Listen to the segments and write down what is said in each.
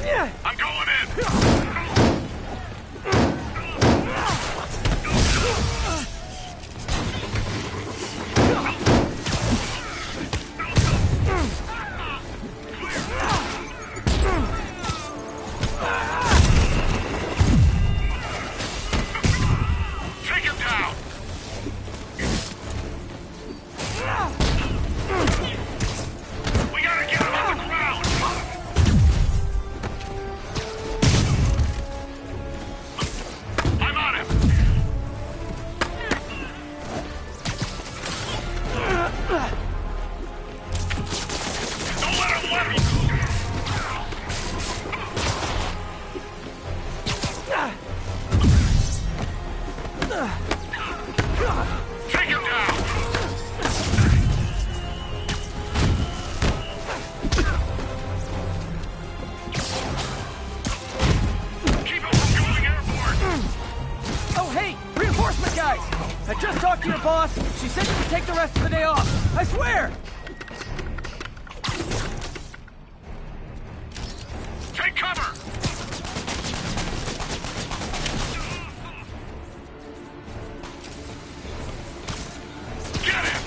I'm going in! Take him down! We gotta get him on the ground! I'm on him! Don't let him let me! Take him down! Keep him from going airborne! Oh, hey! Reinforcement guys! I just talked to your boss. She said you can take the rest of the day off. I swear! Take cover! Get him!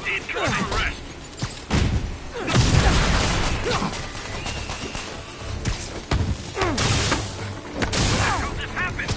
He's coming to rest. How did this happen?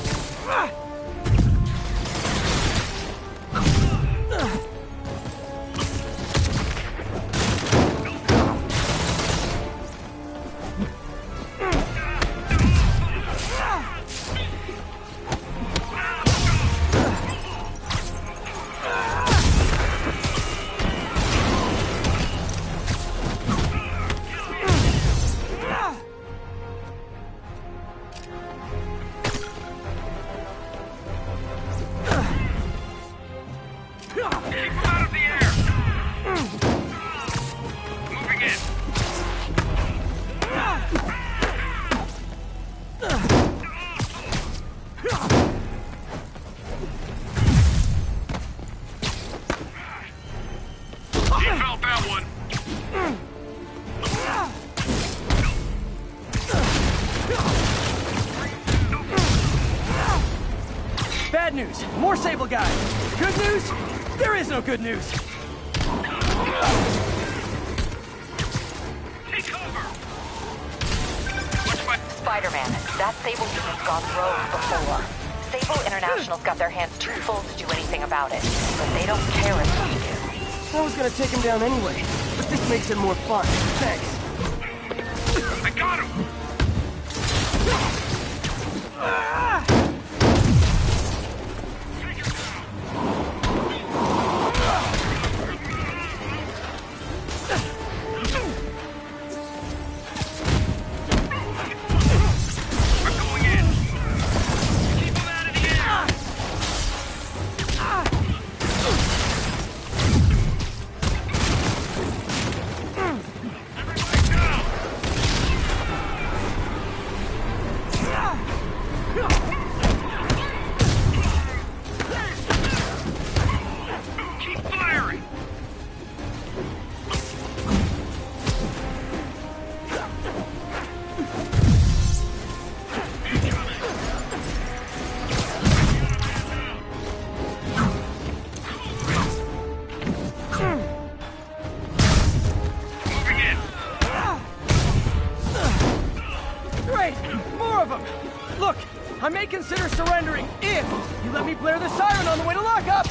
Keep him out of the air! Moving in! He felt that one! Bad news. More Sable guys. Good news? There is no good news. Take cover! Spider-Man, that Sable unit's gone rogue before. Sable International's got their hands too full to do anything about it, but they don't care if we do. I was gonna take him down anyway, but this makes it more fun. Thanks. I got him! Take him I'm going in! Keep him out of the air! Everybody down! Keep firing! Moving in! Great! More of them! Look, I may consider surrendering if you let me blare the siren on the way to lockup!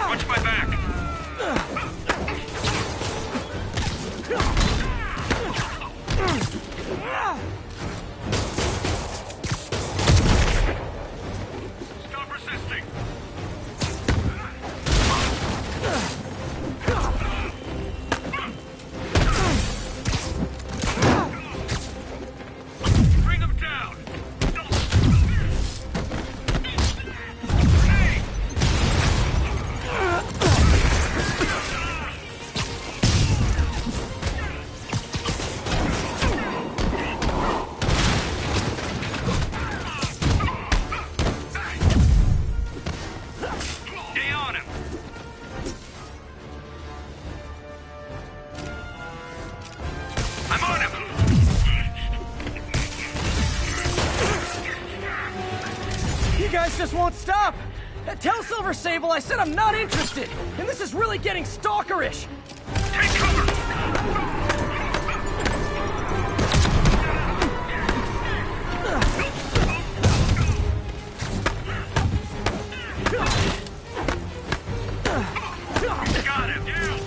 Watch my back! Stop resisting! guys just won't stop! Tell Silver Sable I said I'm not interested! And this is really getting stalkerish! Take cover! Got him! Down!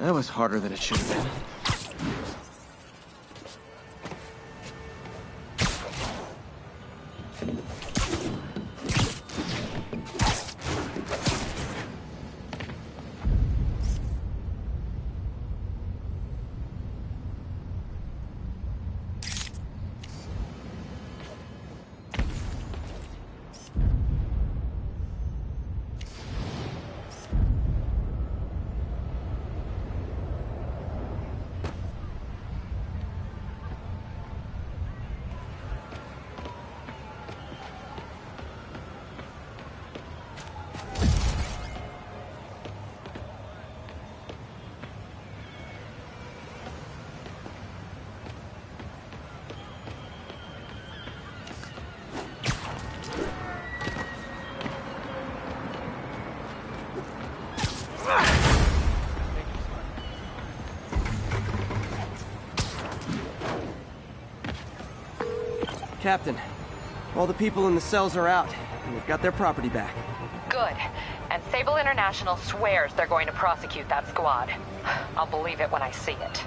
That was harder than it should have been. Captain, all the people in the cells are out, and we've got their property back. Good. And Sable International swears they're going to prosecute that squad. I'll believe it when I see it.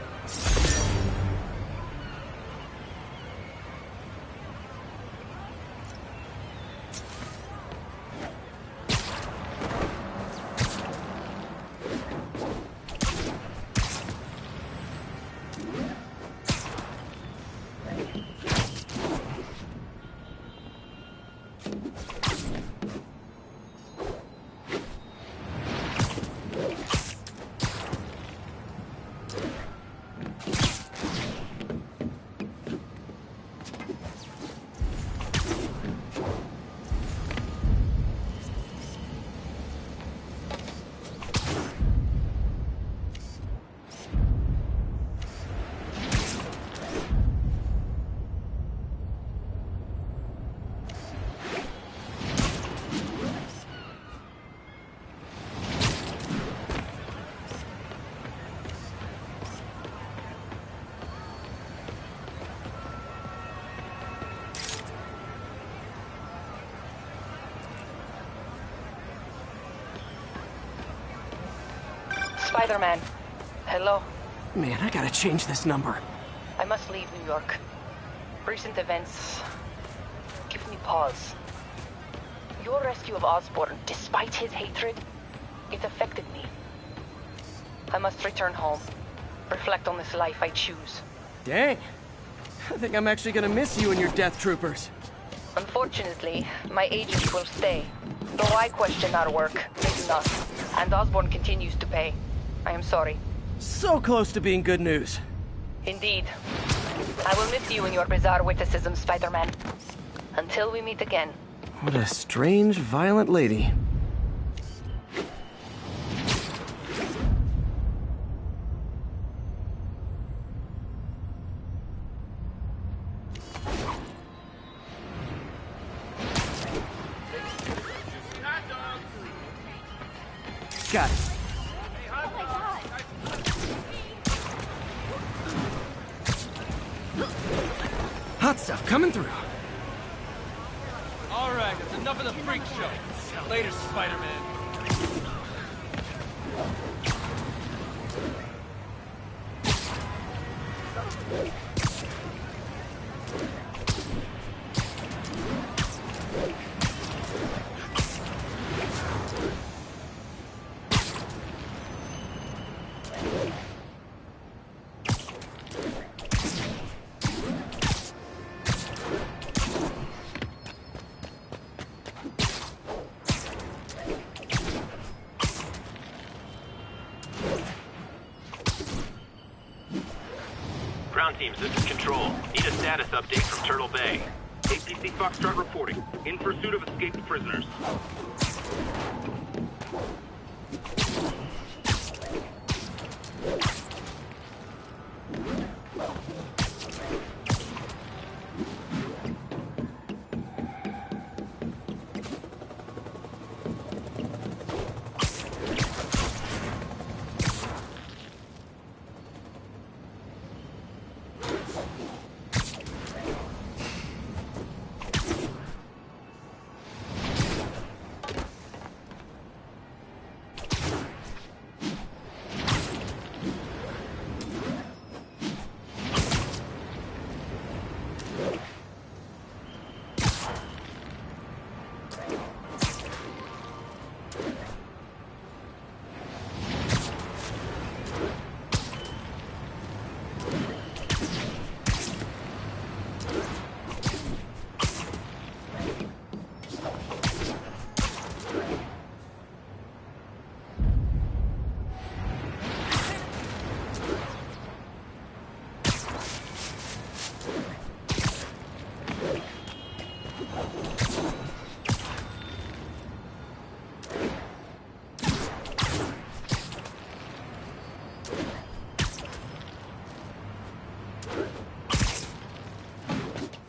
Spider-Man. Hello? Man, I gotta change this number. I must leave New York. Recent events give me pause. Your rescue of Osborn, despite his hatred, it affected me. I must return home. Reflect on this life I choose. Dang. I think I'm actually gonna miss you and your death troopers. Unfortunately, my agents will stay. Though I question our work, they do not. And Osborn continues to pay. I am sorry. So close to being good news. Indeed. I will miss you and your bizarre witticisms, Spider-Man. Until we meet again. What a strange, violent lady. Got it. Hot stuff coming through. All right, that's enough of the freak show. Later, Spider-Man. Ground teams, this is Control. Need a status update from Turtle Bay. APC Foxtrot reporting. In pursuit of escaped prisoners.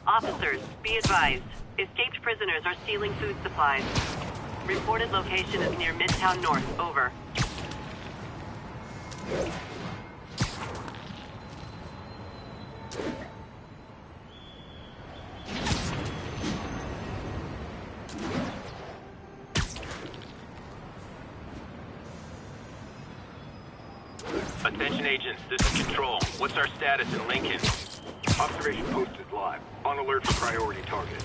Officers, be advised. Escaped prisoners are stealing food supplies. Reported location is near Midtown North. Over. Attention agents, this is Control. What's our status in Lincoln? Observation posted live. On alert for priority target.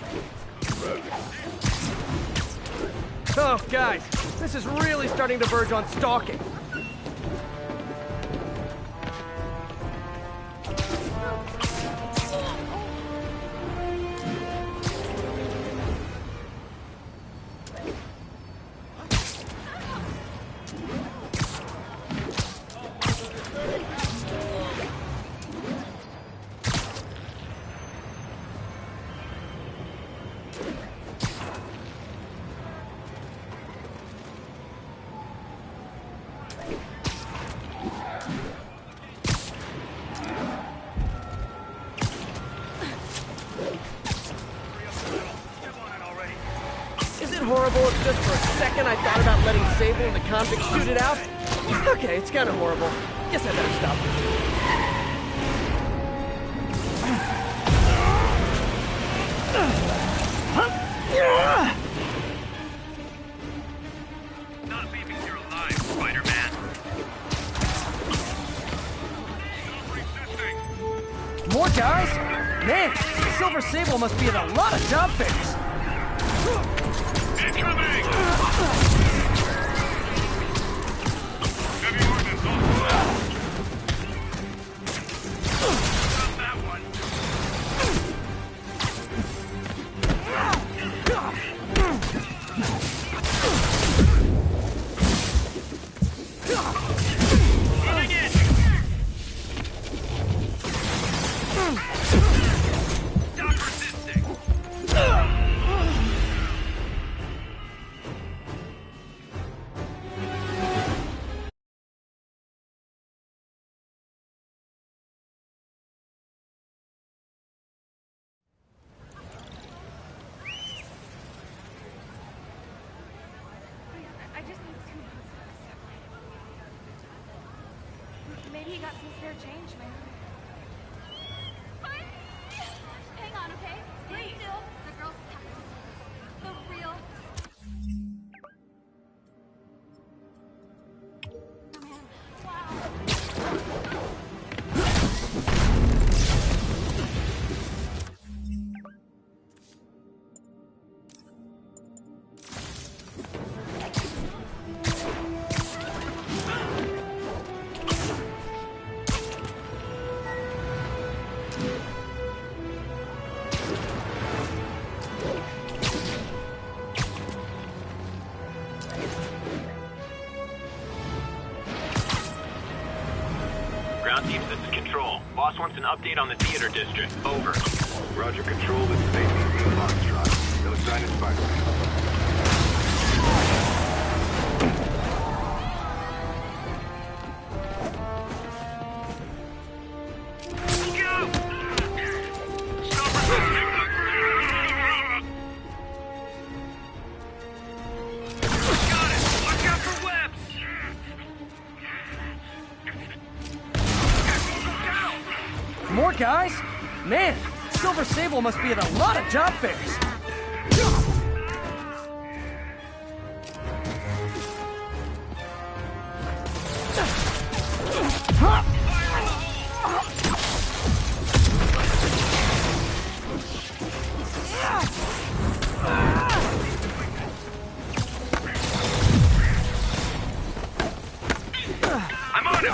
Oh, guys, this is really starting to verge on stalking. Horrible if just for a second I thought about letting Sable and the convict shoot it out? Okay, it's kind of horrible. Guess I better stop. Not leaving here alive, Spider-Man. Stop resisting. More guys? Man, Silver Sable must be in a lot of job fairs. Incoming! Heavy ordnance on fire. Stop that one. Stop resisting! I just need 2 months. Maybe you got some spare change, man. Hang on, okay? Stay still. The girls have to see this. The real... Oh, man. Wow. Ground teams, this is Control. Boss wants an update on the theater district. Over. Roger, Control. This is EP5 Foxtrot. No sign of Spider-Man. Look out! Stop resisting! Got it! Watch out for webs! More guys? Man, Silver Sable must be at a lot of job fairs. I'm on it!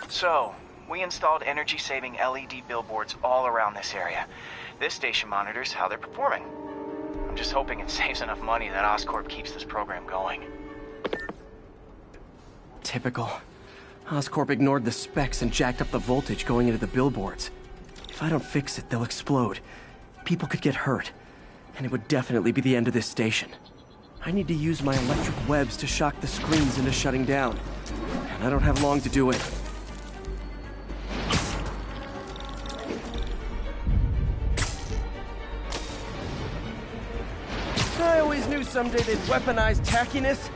So, we installed energy-saving LED billboards all around this area. This station monitors how they're performing. I'm just hoping it saves enough money that Oscorp keeps this program going. Typical. Oscorp ignored the specs and jacked up the voltage going into the billboards. If I don't fix it, they'll explode. People could get hurt. And it would definitely be the end of this station. I need to use my electric webs to shock the screens into shutting down. And I don't have long to do it. I always knew someday they'd weaponize tackiness.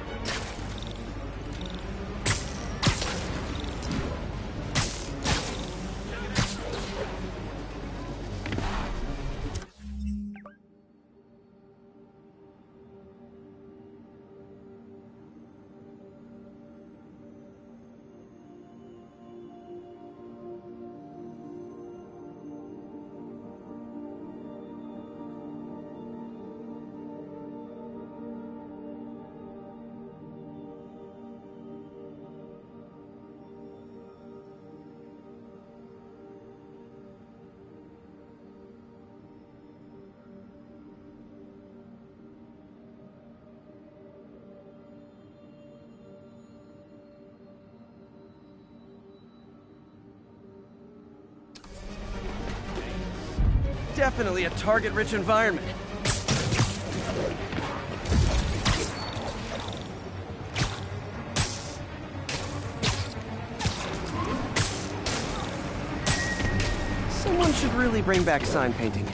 Definitely a target-rich environment. Someone should really bring back sign painting.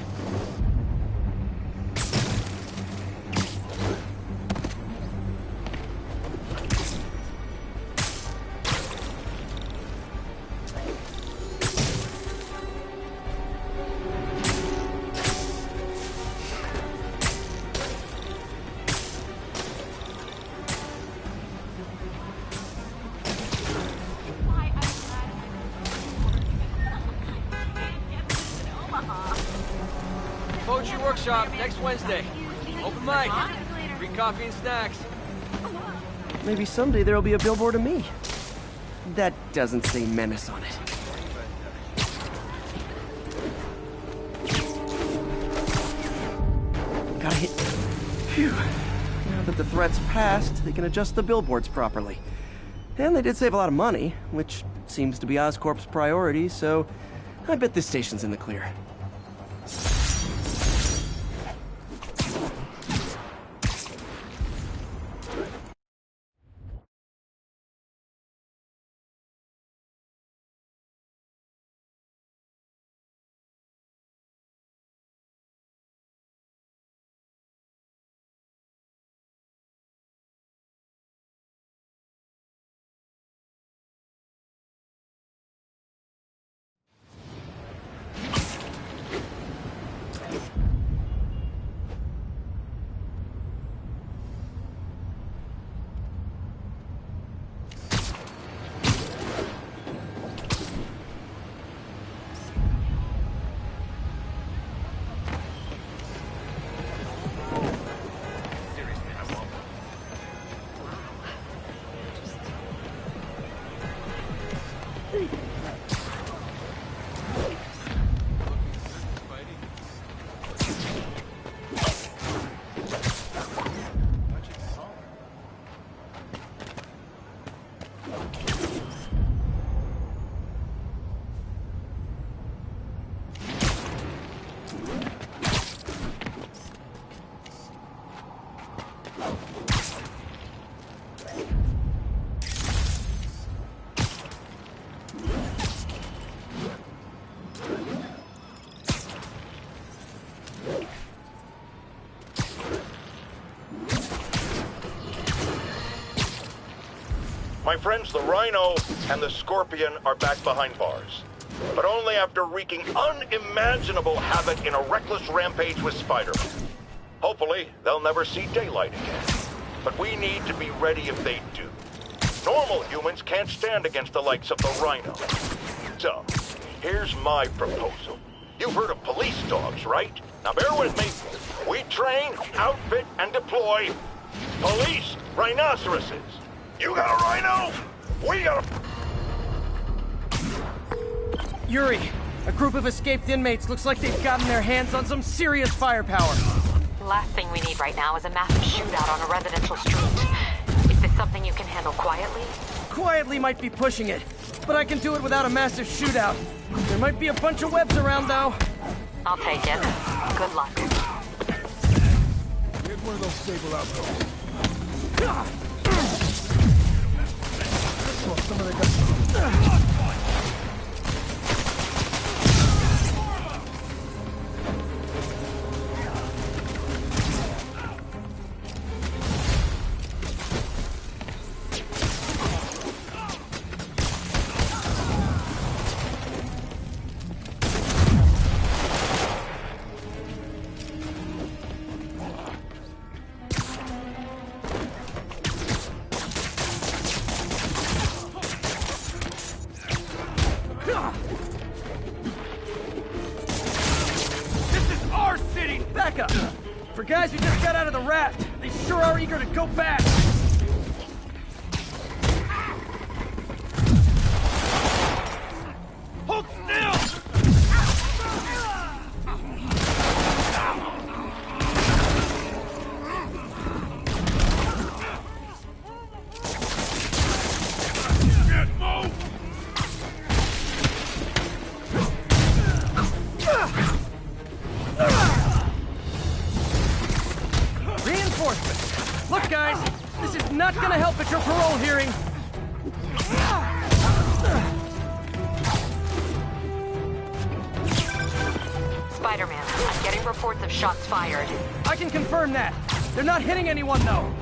Poetry workshop next Wednesday. Open mic. Free coffee and snacks. Maybe someday there'll be a billboard of me. That doesn't say menace on it. Gotta hit... Phew. Now that the threat's passed, they can adjust the billboards properly. And they did save a lot of money, which seems to be Oscorp's priority, so I bet this station's in the clear. My friends, the Rhino and the Scorpion are back behind bars. But only after wreaking unimaginable havoc in a reckless rampage with Spider-Man. Hopefully, they'll never see daylight again. But we need to be ready if they do. Normal humans can't stand against the likes of the Rhino. So, here's my proposal. You've heard of police dogs, right? Now bear with me. We train, outfit, and deploy police rhinoceroses. You got a rhino? We got a... Yuri, a group of escaped inmates looks like they've gotten their hands on some serious firepower. Last thing we need right now is a massive shootout on a residential street. Is this something you can handle quietly? Quietly might be pushing it, but I can do it without a massive shootout. There might be a bunch of webs around, though. I'll take it. Good luck. Here's one of those stable outposts. Well, some of the guys... For guys who just got out of the raft, they sure are eager to go back. Hold still! Get moved! reports of shots fired. I can confirm that. They're not hitting anyone, though.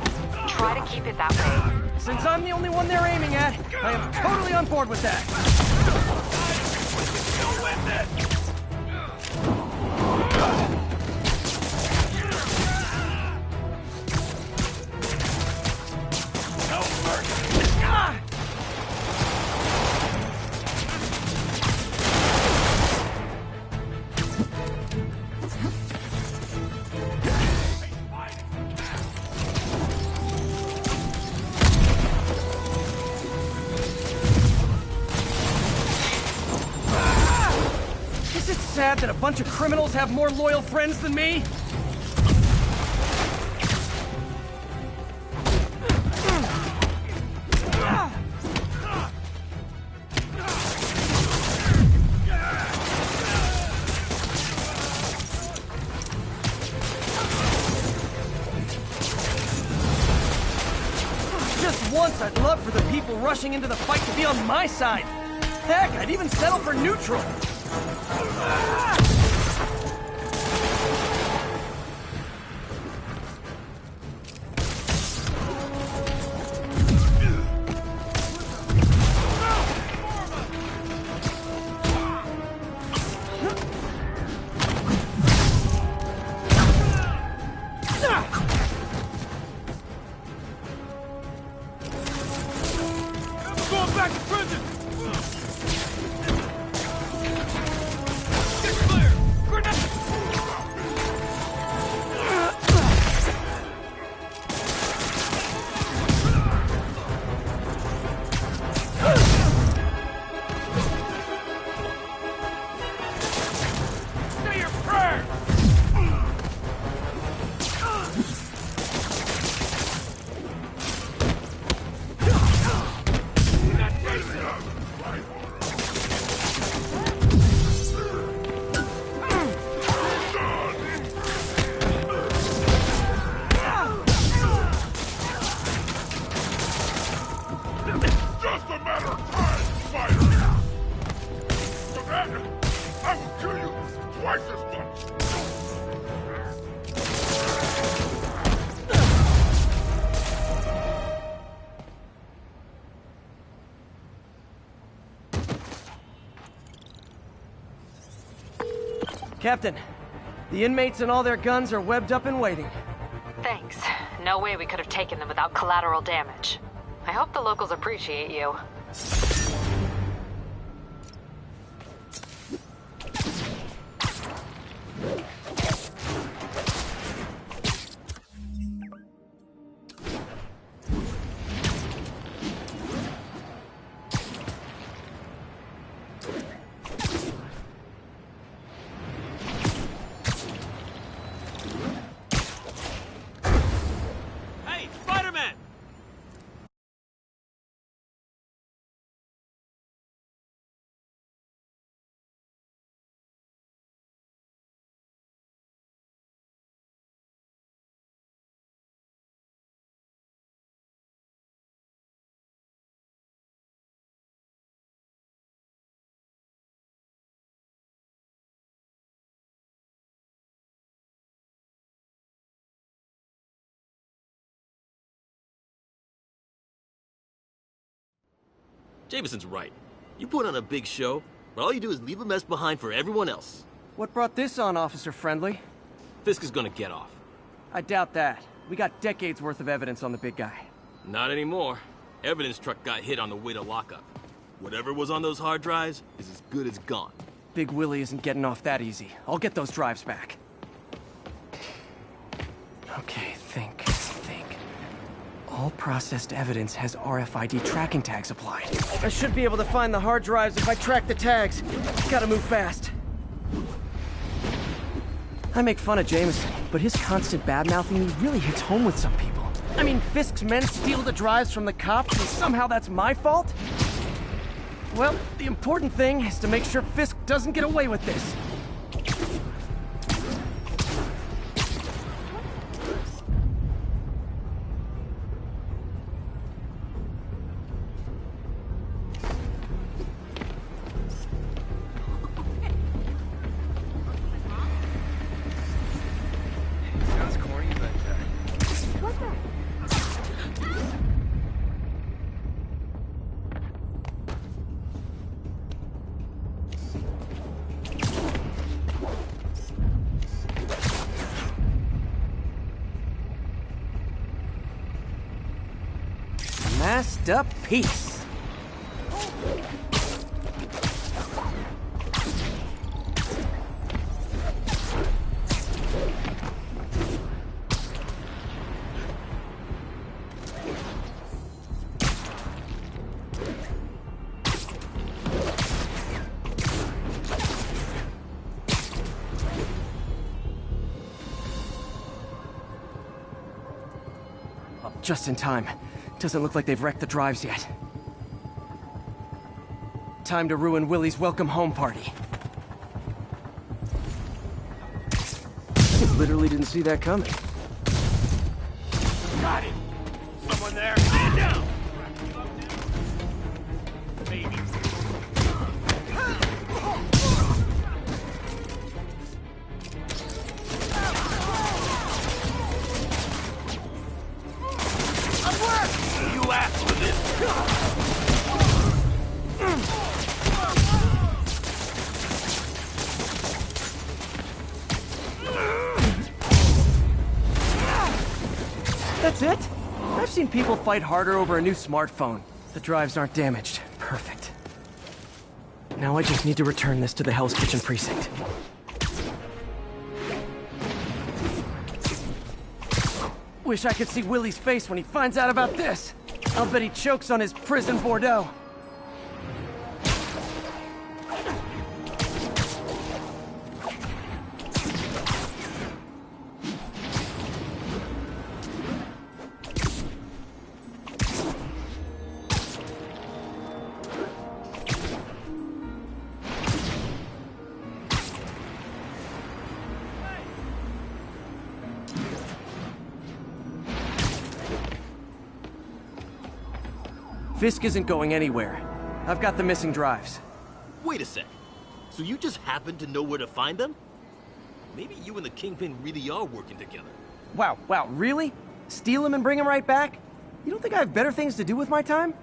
Try to keep it that way. Since I'm the only one they're aiming at, I am totally on board with that. Sad that a bunch of criminals have more loyal friends than me? Just once, I'd love for the people rushing into the fight to be on my side. Heck, I'd even settle for neutral. Going back to prison! Captain, the inmates and all their guns are webbed up and waiting. Thanks. No way we could have taken them without collateral damage. I hope the locals appreciate you. Jameson's right. You put on a big show, but all you do is leave a mess behind for everyone else. What brought this on, Officer Friendly? Fisk is gonna get off. I doubt that. We got decades worth of evidence on the big guy. Not anymore. Evidence truck got hit on the way to lockup. Whatever was on those hard drives is as good as gone. Big Willie isn't getting off that easy. I'll get those drives back. Okay, think. All processed evidence has RFID tracking tags applied. I should be able to find the hard drives if I track the tags. Gotta move fast. I make fun of Jameson, but his constant bad-mouthing me really hits home with some people. I mean, Fisk's men steal the drives from the cops, and somehow that's my fault? Well, the important thing is to make sure Fisk doesn't get away with this. Just a piece. Just in time. Doesn't look like they've wrecked the drives yet. Time to ruin Willie's welcome home party. I literally didn't see that coming. Got him! Someone there? Man down! Baby. You asked for this! That's it? I've seen people fight harder over a new smartphone. The drives aren't damaged. Perfect. Now I just need to return this to the Hell's Kitchen precinct. Wish I could see Willie's face when he finds out about this. I'll bet he chokes on his prison Bordeaux. Fisk isn't going anywhere. I've got the missing drives. Wait a sec. So you just happen to know where to find them? Maybe you and the Kingpin really are working together. Wow, really? Steal him and bring him right back? You don't think I have better things to do with my time?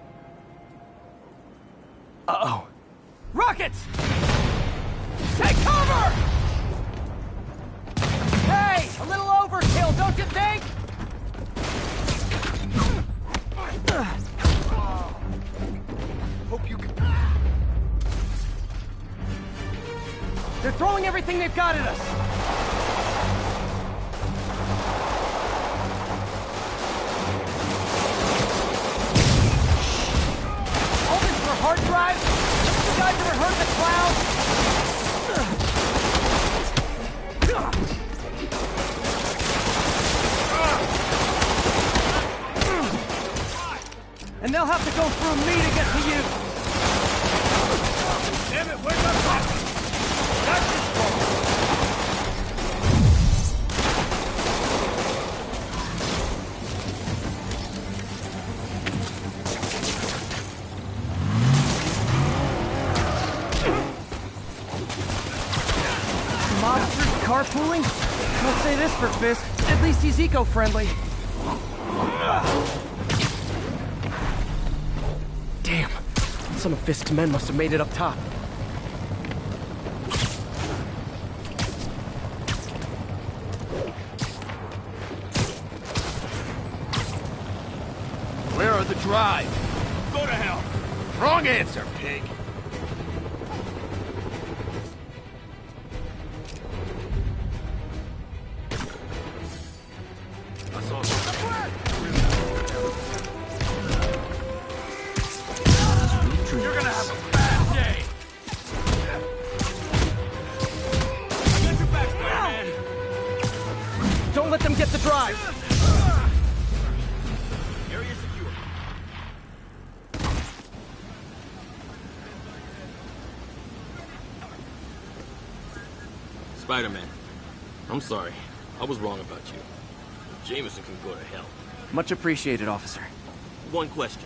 Uh-oh. Rockets! Take cover! Hey, a little overkill, don't you think? Hope you can... They're throwing everything they've got at us! All this for hard drives? You guys ever heard the cloud? And they'll have to go through me to get to you! Damn it, where's our rocket? That's his fault! Mobsters carpooling? I'll say this for Fisk. At least he's eco-friendly. Damn. Some of Fisk's men must have made it up top. Where are the drives? Go to hell! Wrong answer, pig! I saw You're gonna have a bad day! Get your back, man! Don't let them get the drive! Area secure. Spider-Man, I'm sorry. I was wrong about you. Jameson can go to hell. Much appreciated, officer. One question.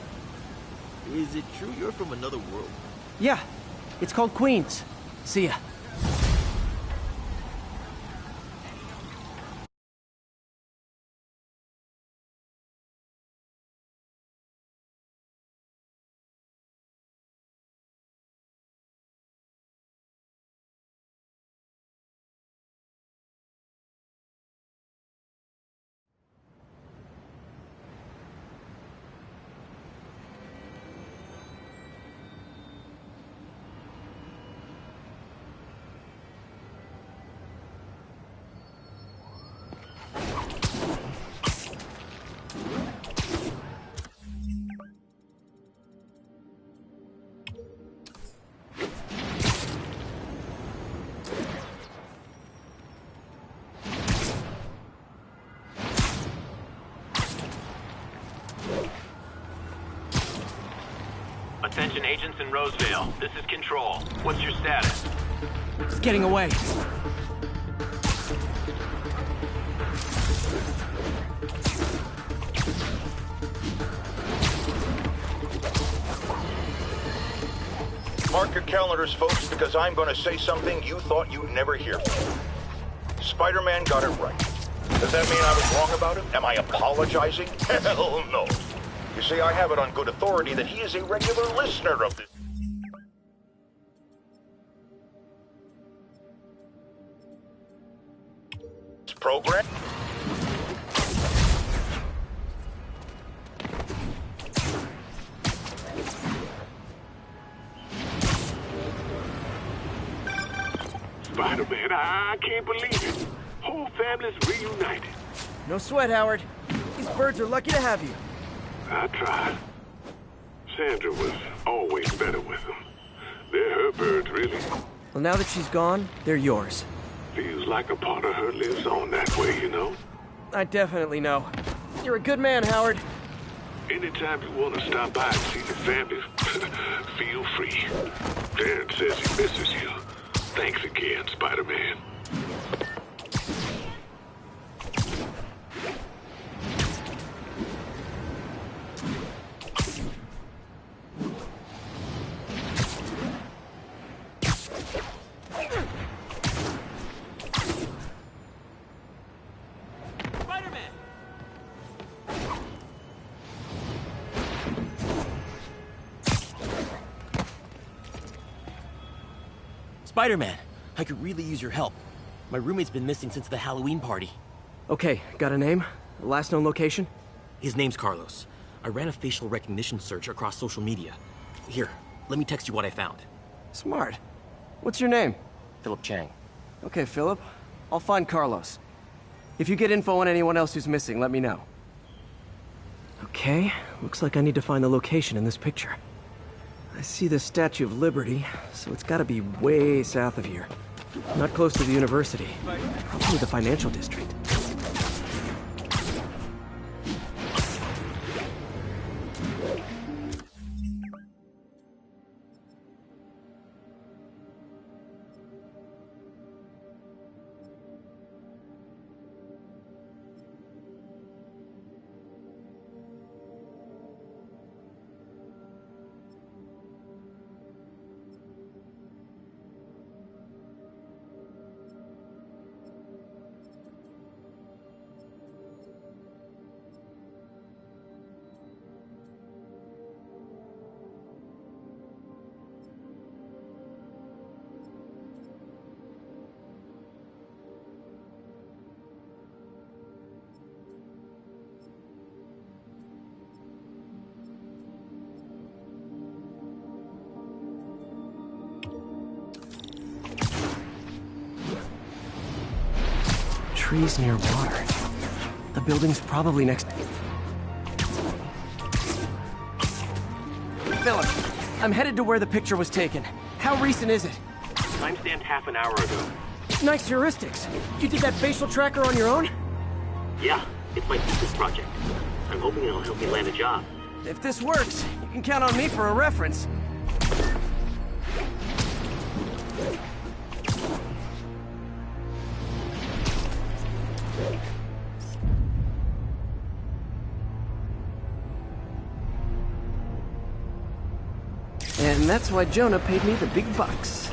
Is it true you're from another world? Yeah, it's called Queens. See ya. Attention agents in Roseville. This is Control. What's your status? It's getting away. Mark your calendars, folks, because I'm going to say something you thought you'd never hear. Spider-Man got it right. Does that mean I was wrong about him? Am I apologizing? Hell no. You see, I have it on good authority that he is a regular listener of this program. Spider-Man, I can't believe it. Whole family's reunited. No sweat, Howard. These birds are lucky to have you. I tried. Sandra was always better with them. They're her birds, really. Well, now that she's gone, they're yours. Feels like a part of her lives on that way, you know? I definitely know. You're a good man, Howard. Anytime you want to stop by and see the family, feel free. Darren says he misses you. Thanks again, Spider-Man. Spider-Man, I could really use your help. My roommate's been missing since the Halloween party. Okay, got a name? Last known location? His name's Carlos. I ran a facial recognition search across social media. Here, let me text you what I found. Smart. What's your name? Philip Chang. Okay, Philip. I'll find Carlos. If you get info on anyone else who's missing, let me know. Okay, looks like I need to find the location in this picture. I see the Statue of Liberty, so it's gotta be way south of here. Not close to the university. Probably the financial district. Trees near water. The building's probably next... Philip, I'm headed to where the picture was taken. How recent is it? Timestamped half an hour ago. Nice heuristics. You did that facial tracker on your own? Yeah, it's my thesis project. I'm hoping it'll help me land a job. If this works, you can count on me for a reference. And that's why Jonah paid me the big bucks.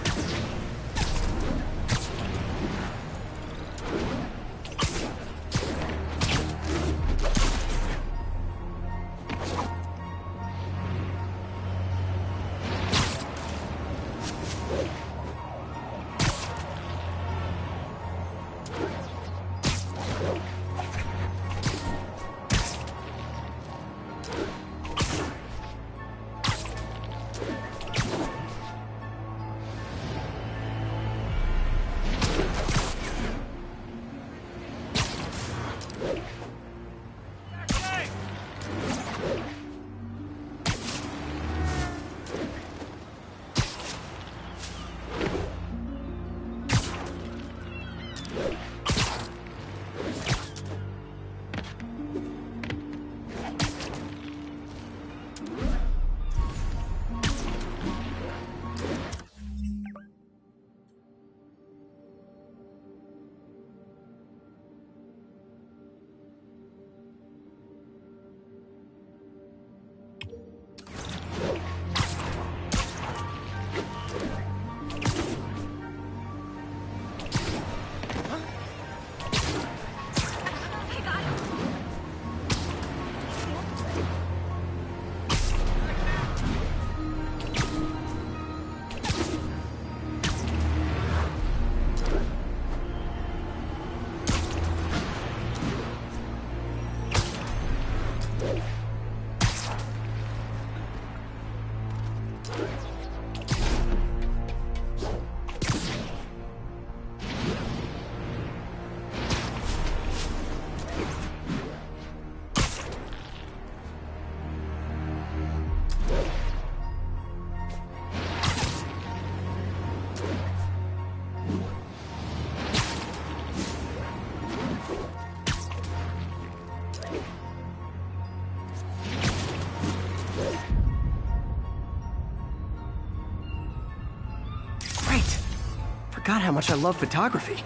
forgot how much I love photography.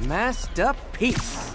Masked up piece.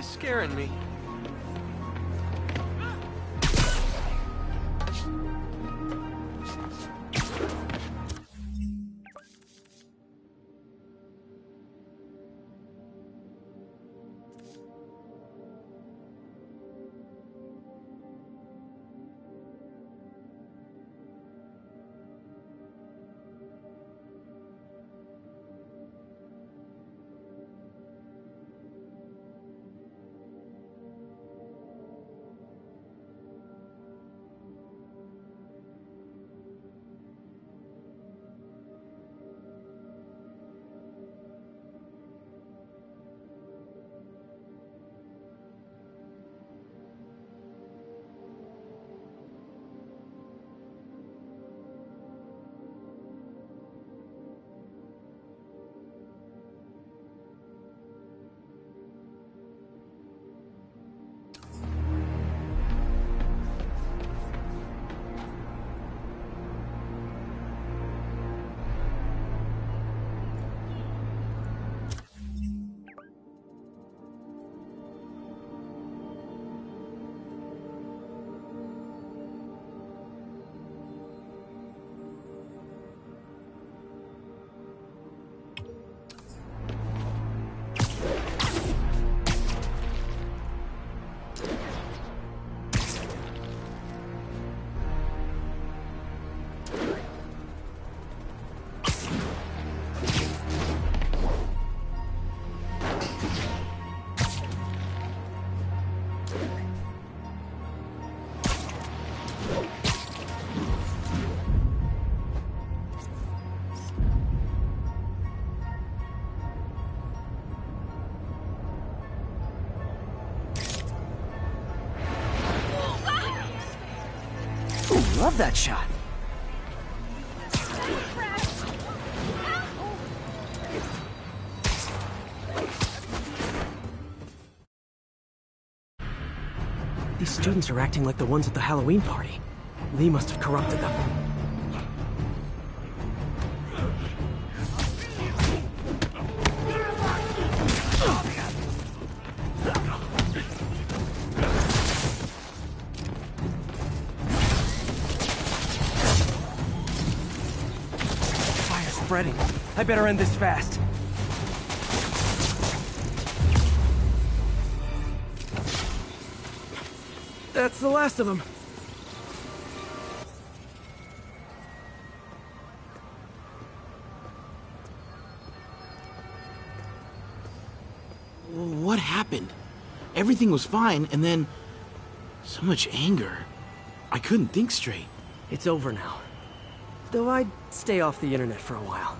Scaring me. Love that shot. These students are acting like the ones at the Halloween party. Lee must have corrupted them. spreading. I better end this fast. That's the last of them. What happened? Everything was fine, and then... so much anger. I couldn't think straight. It's over now. Though I'd stay off the internet for a while.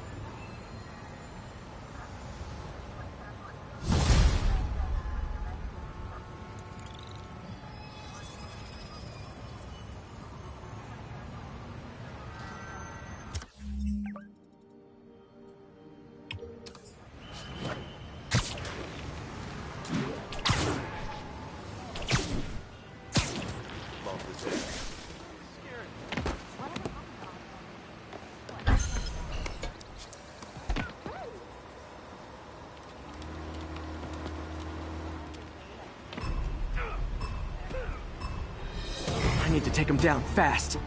I need to take him down fast.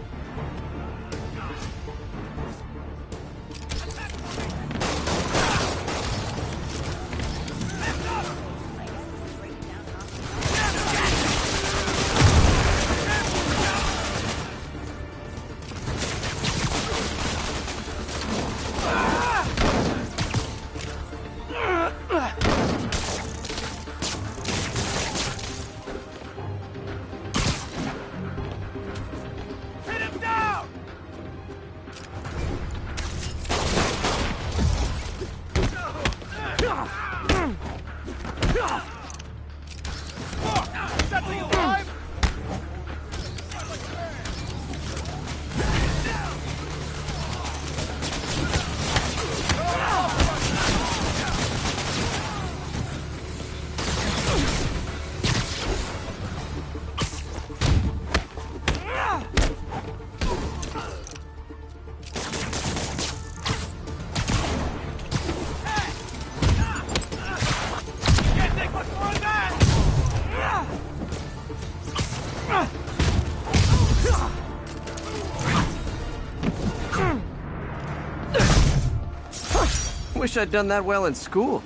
Wish I'd done that well in school.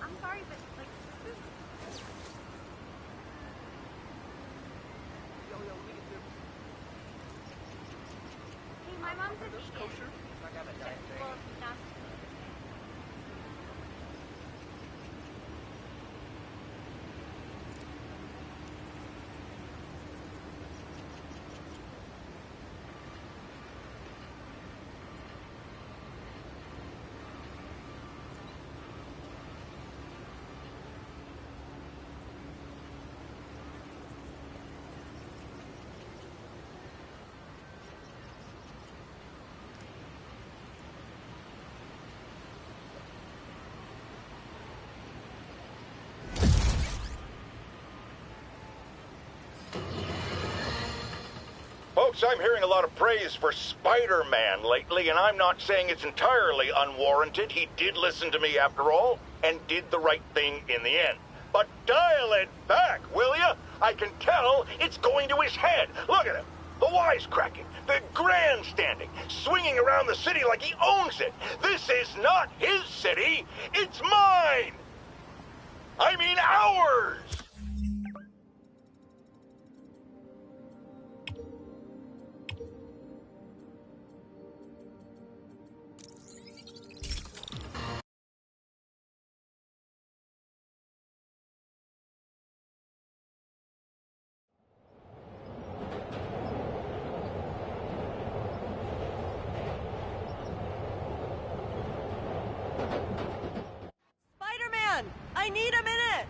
I'm sorry, but like, this is... Hey, my mom's a vegan. Well, not... Folks, I'm hearing a lot of praise for Spider-Man lately, and I'm not saying it's entirely unwarranted. He did listen to me after all, and did the right thing in the end. But dial it back, will ya? I can tell it's going to his head. Look at him. The wisecracking, the grandstanding, swinging around the city like he owns it. This is not his city, it's mine. I mean ours. Spider-Man! I need a minute!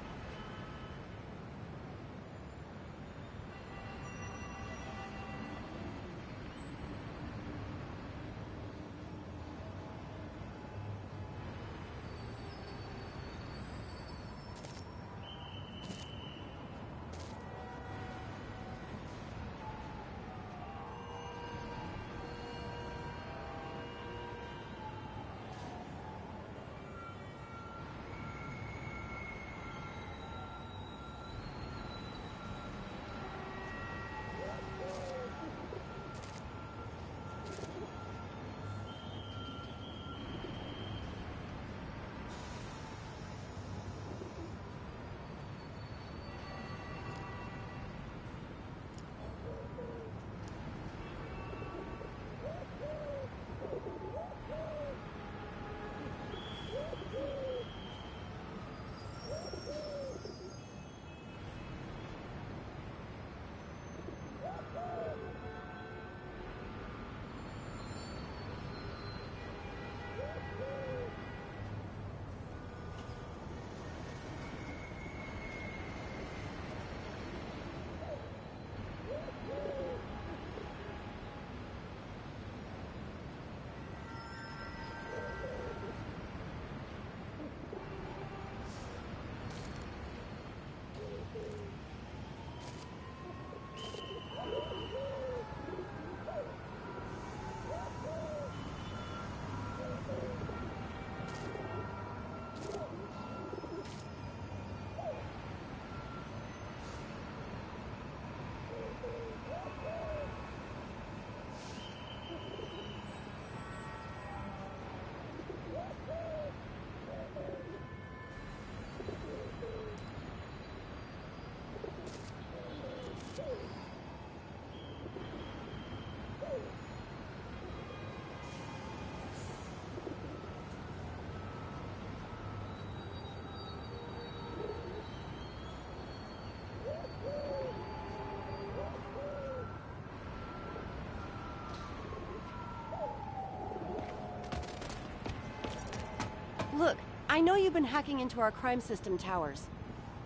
Look, I know you've been hacking into our crime system towers.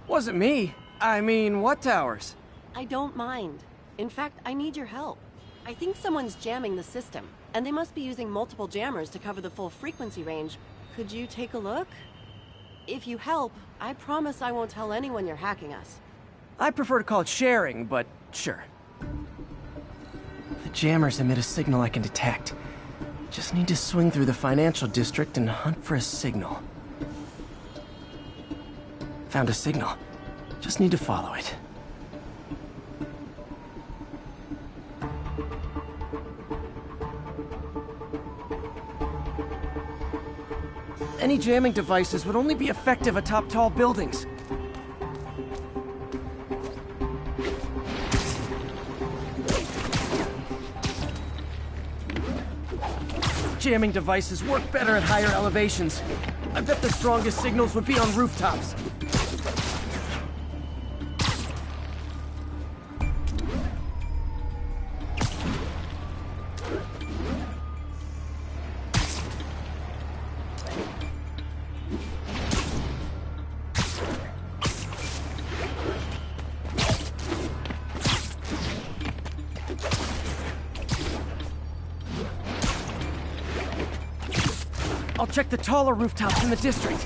Wasn't me. I mean, what towers? I don't mind. In fact, I need your help. I think someone's jamming the system, and they must be using multiple jammers to cover the full frequency range. Could you take a look? If you help, I promise I won't tell anyone you're hacking us. I prefer to call it sharing, but sure. The jammers emit a signal I can detect. Just need to swing through the financial district and hunt for a signal. Found a signal. Just need to follow it. Any jamming devices would only be effective atop tall buildings. Jamming devices work better at higher elevations. I bet the strongest signals would be on rooftops. I'll check the taller rooftops in the district.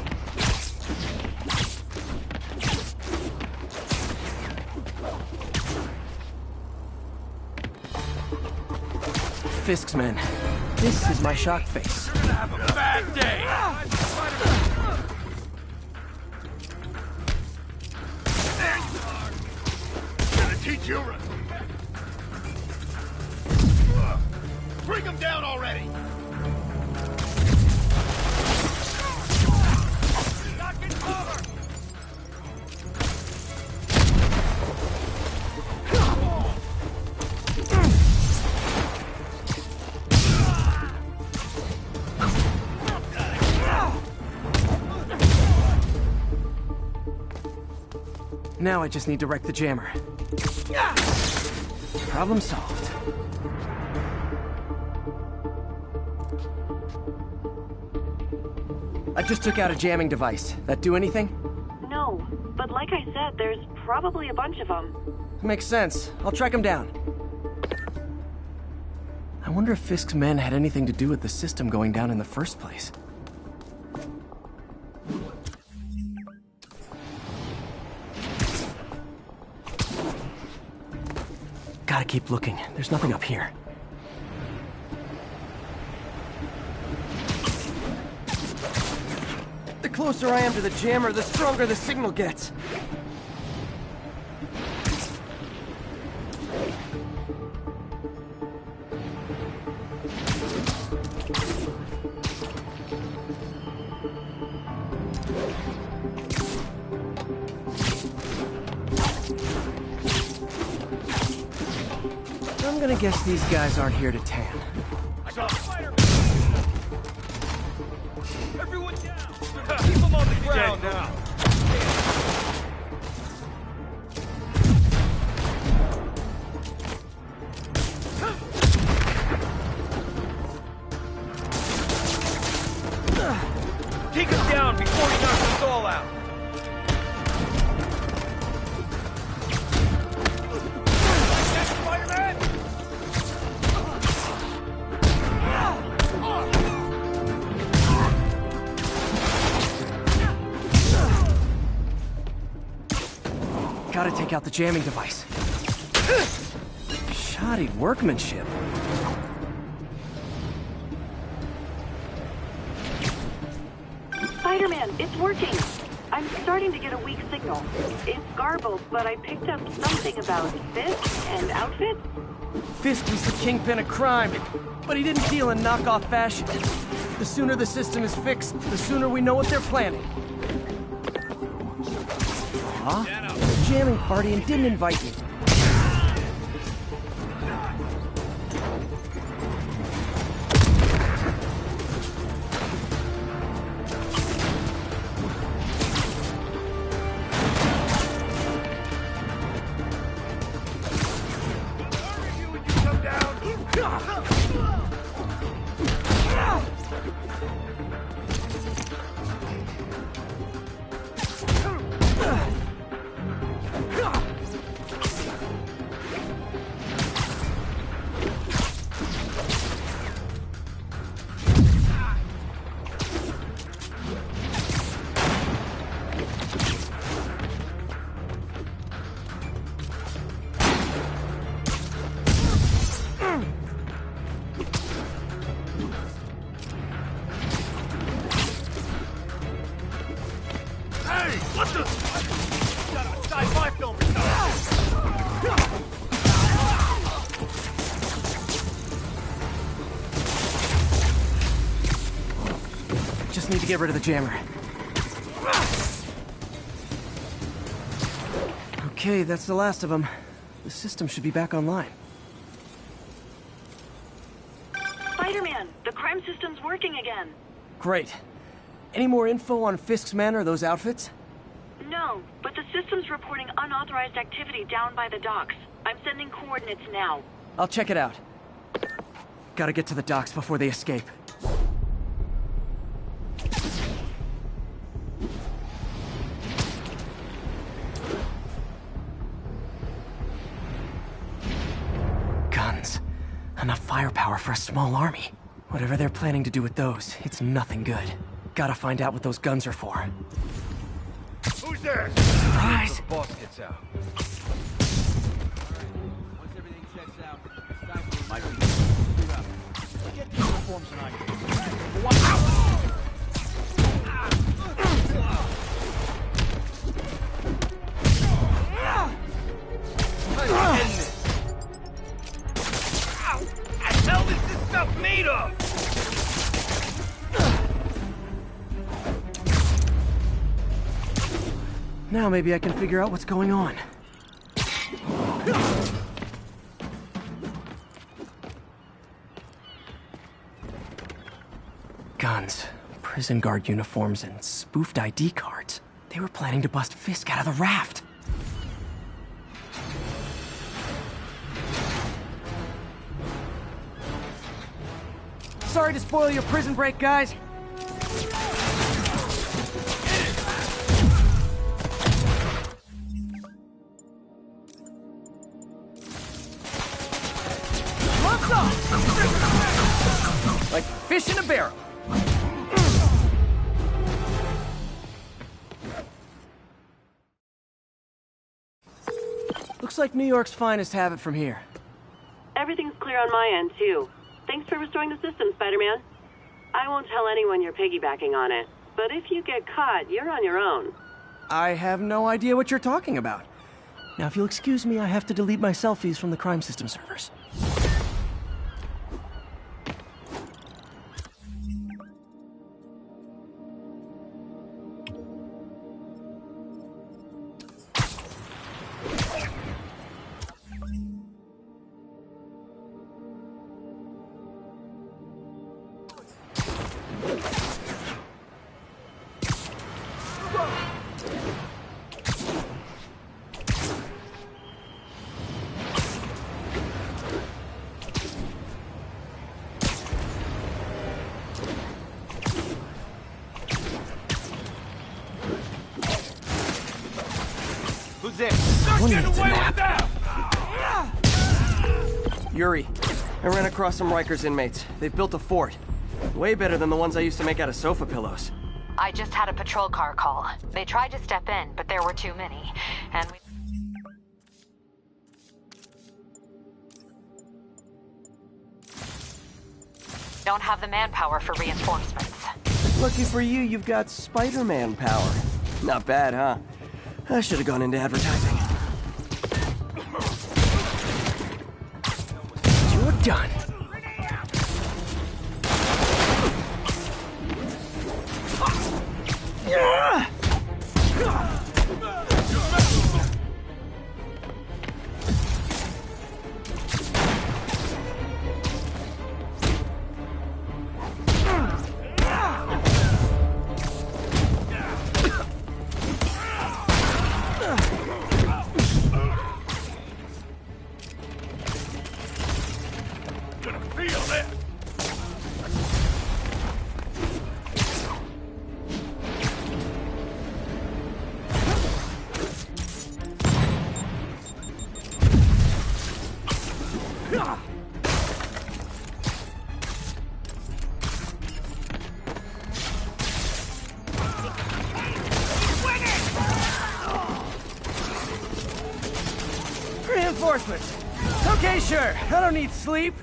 Fisk's men. This is my shock face. You're gonna have a bad day! There you are! Gonna teach you bring him down already! Now I just need to wreck the jammer. Problem solved. I just took out a jamming device. That do anything? No, but like I said, there's probably a bunch of them. Makes sense. I'll track him down. I wonder if Fisk's men had anything to do with the system going down in the first place. Gotta keep looking. There's nothing up here. The closer I am to the jammer, the stronger the signal gets. I'm gonna guess these guys aren't here to tan. I got Spider-Man! Everyone down! Keep them on the ground now! Take him down before he knocks us all out! Gotta take out the jamming device. Shoddy workmanship. Spider-Man, it's working! I'm starting to get a weak signal. It's garbled, but I picked up something about Fisk and outfits. Fisk was the kingpin of crime, but he didn't deal in knockoff fashion. The sooner the system is fixed, the sooner we know what they're planning. Huh? Jamming party and didn't invite me. just need to get rid of the jammer. Okay, that's the last of them. The system should be back online. Spider-Man, the crime system's working again. Great. Any more info on Fisk's men or those outfits? No, but the system's reporting unauthorized activity down by the docks. I'm sending coordinates now. I'll check it out. Gotta get to the docks before they escape. Guns. Enough firepower for a small army. Whatever they're planning to do with those, it's nothing good. Gotta find out what those guns are for. Who's there? Surprise! The boss gets out. Once everything checks out, it's time for my people to suit up. Get the uniforms and What the hell is this stuff made of? Now maybe I can figure out what's going on. Guns, prison guard uniforms, and spoofed ID cards. They were planning to bust Fisk out of the raft. Sorry to spoil your prison break, guys. Like fish in a barrel. Looks like New York's finest have it from here. Everything's clear on my end, too. Thanks for restoring the system, Spider-Man. I won't tell anyone you're piggybacking on it, but if you get caught, you're on your own. I have no idea what you're talking about. Now, if you'll excuse me, I have to delete my selfies from the crime system servers. Who's there? Someone needs a nap. Yuri, I ran across some Rikers inmates. They've built a fort. Way better than the ones I used to make out of sofa pillows. I just had a patrol car call. They tried to step in, but there were too many. And we... don't have the manpower for reinforcements. Lucky for you, you've got Spider-Man power. Not bad, huh? I should have gone into advertising. You're done. Gonna feel it. Reinforcements. Okay, sure. I don't need sleep.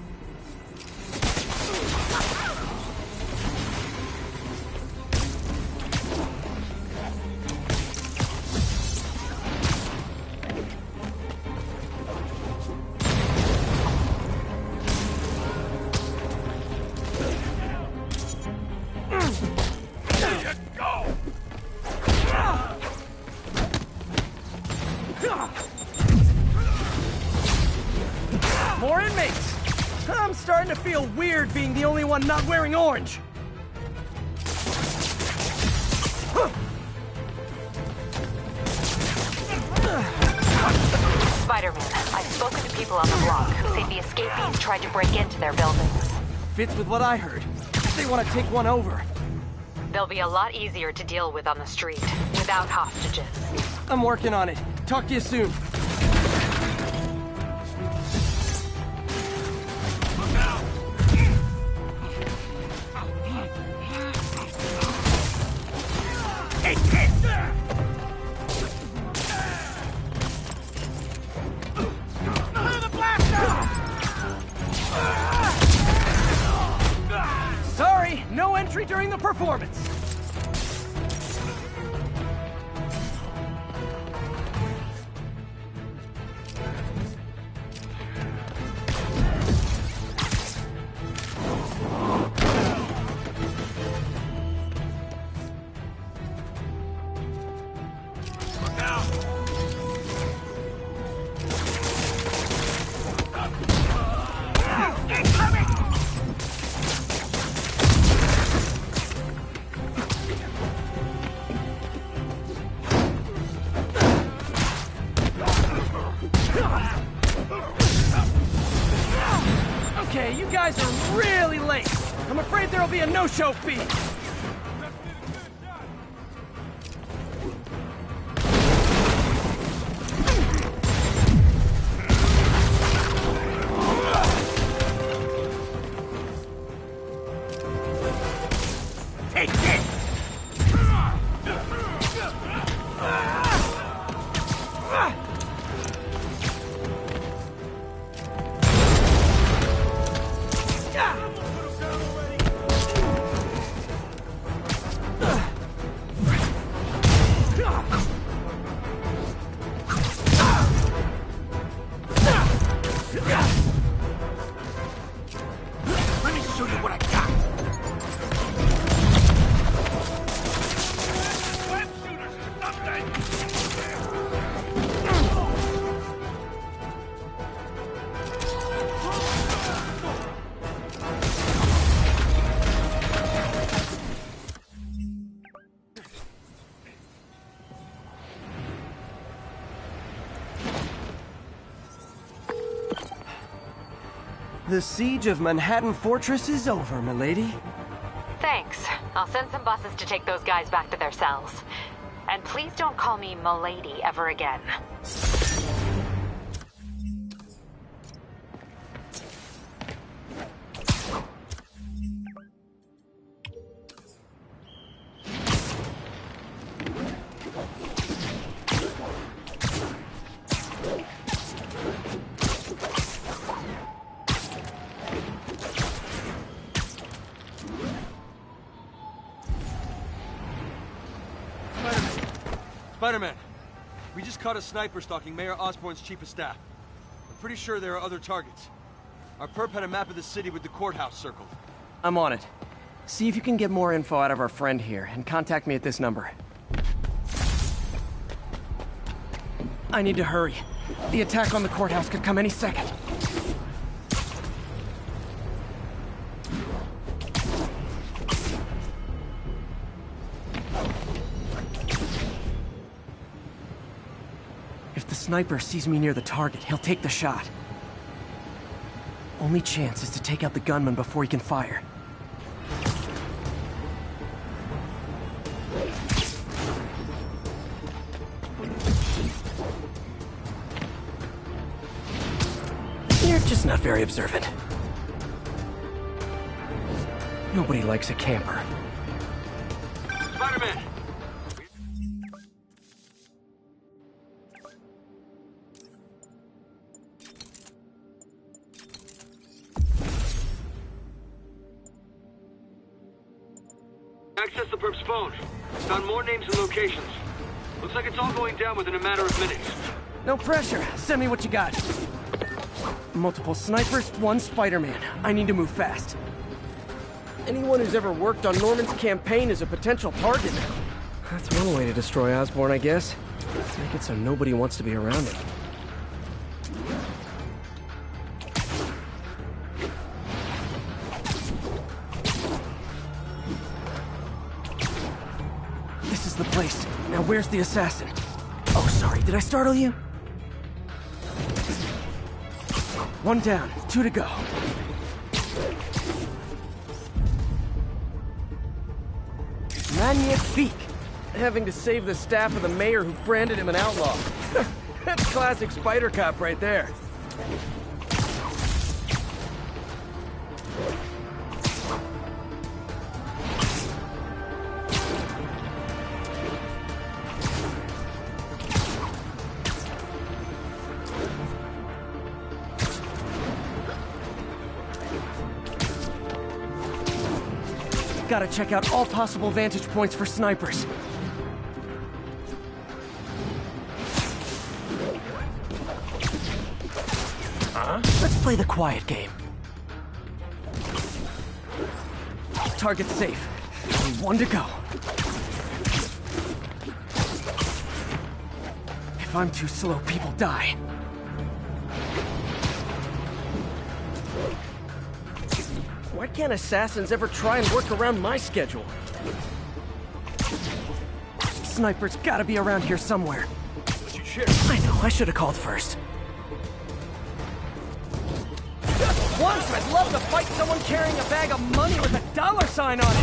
feel weird being the only one not wearing orange. Spider-Man, I've spoken to people on the block who say the escapees tried to break into their buildings. Fits with what I heard. They want to take one over. They'll be a lot easier to deal with on the street, without hostages. I'm working on it. Talk to you soon. Sorry, no entry during the performance. Okay, you guys are really late. I'm afraid there'll be a no-show fee. Take this! Let me show you what I got. Web shooters or something. The siege of Manhattan Fortress is over, milady. Thanks. I'll send some buses to take those guys back to their cells. And please don't call me Milady ever again. Spider-Man, we just caught a sniper stalking Mayor Osborn's chief of staff. I'm pretty sure there are other targets. Our perp had a map of the city with the courthouse circled. I'm on it. See if you can get more info out of our friend here, and contact me at this number. I need to hurry. The attack on the courthouse could come any second. If the sniper sees me near the target, he'll take the shot. Only chance is to take out the gunman before he can fire. You're just not very observant. Nobody likes a camper. Spider-Man! Access the perp's phone. Found more names and locations. Looks like it's all going down within a matter of minutes. No pressure. Send me what you got. Multiple snipers, one Spider-Man. I need to move fast. Anyone who's ever worked on Norman's campaign is a potential target. That's one way to destroy Osborn, I guess. Make it so nobody wants to be around him. is the place. Now where's the assassin? Oh, sorry, did I startle you? One down, 2 to go. Magnifique! Having to save the staff of the mayor who branded him an outlaw. That's classic Spider Cop right there. Gotta check out all possible vantage points for snipers. Let's play the quiet game. Target safe. Only 1 to go. If I'm too slow, people die. Why can't assassins ever try and work around my schedule? Sniper's gotta be around here somewhere. I know, I should have called first. Just once, I'd love to fight someone carrying a bag of money with a dollar sign on it!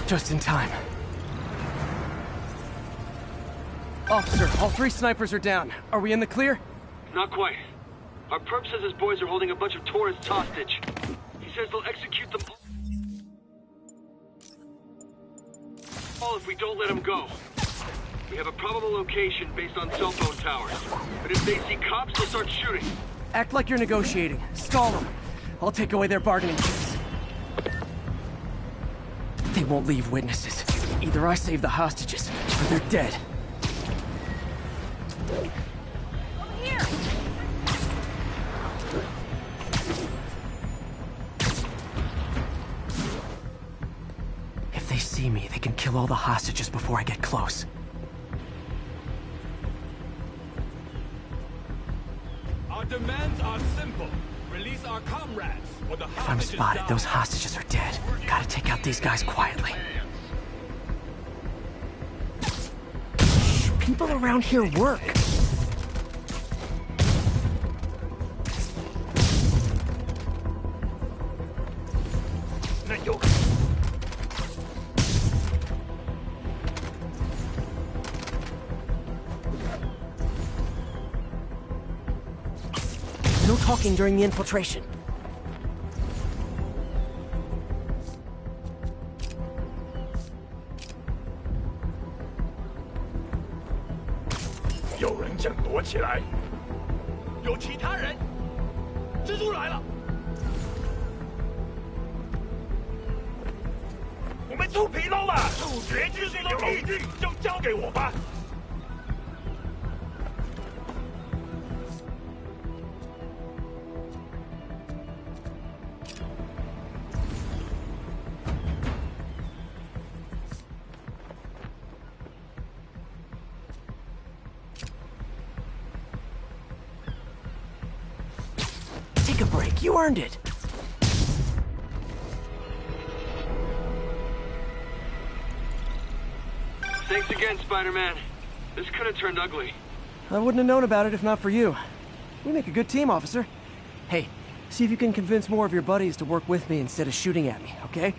Just in time. Officer, all 3 snipers are down. Are we in the clear? Not quite. Our perp says his boys are holding a bunch of tourists hostage. He says they'll execute them all if we don't let them go. We have a probable location based on cell phone towers. But if they see cops, they'll start shooting. Act like you're negotiating. Stall them. I'll take away their bargaining chips. They won't leave witnesses. Either I save the hostages, or they're dead. Over here! If they see me, they can kill all the hostages before I get close. Our demands are simple. Release our comrades, or the If I'm spotted, those hostages are dead. Gotta take out these guys quietly. Shh, people around here work. No talking during the infiltration. Take a break. You earned it. Thanks again, Spider-Man. This could have turned ugly. I wouldn't have known about it if not for you. We make a good team, officer. Hey, see if you can convince more of your buddies to work with me instead of shooting at me, okay?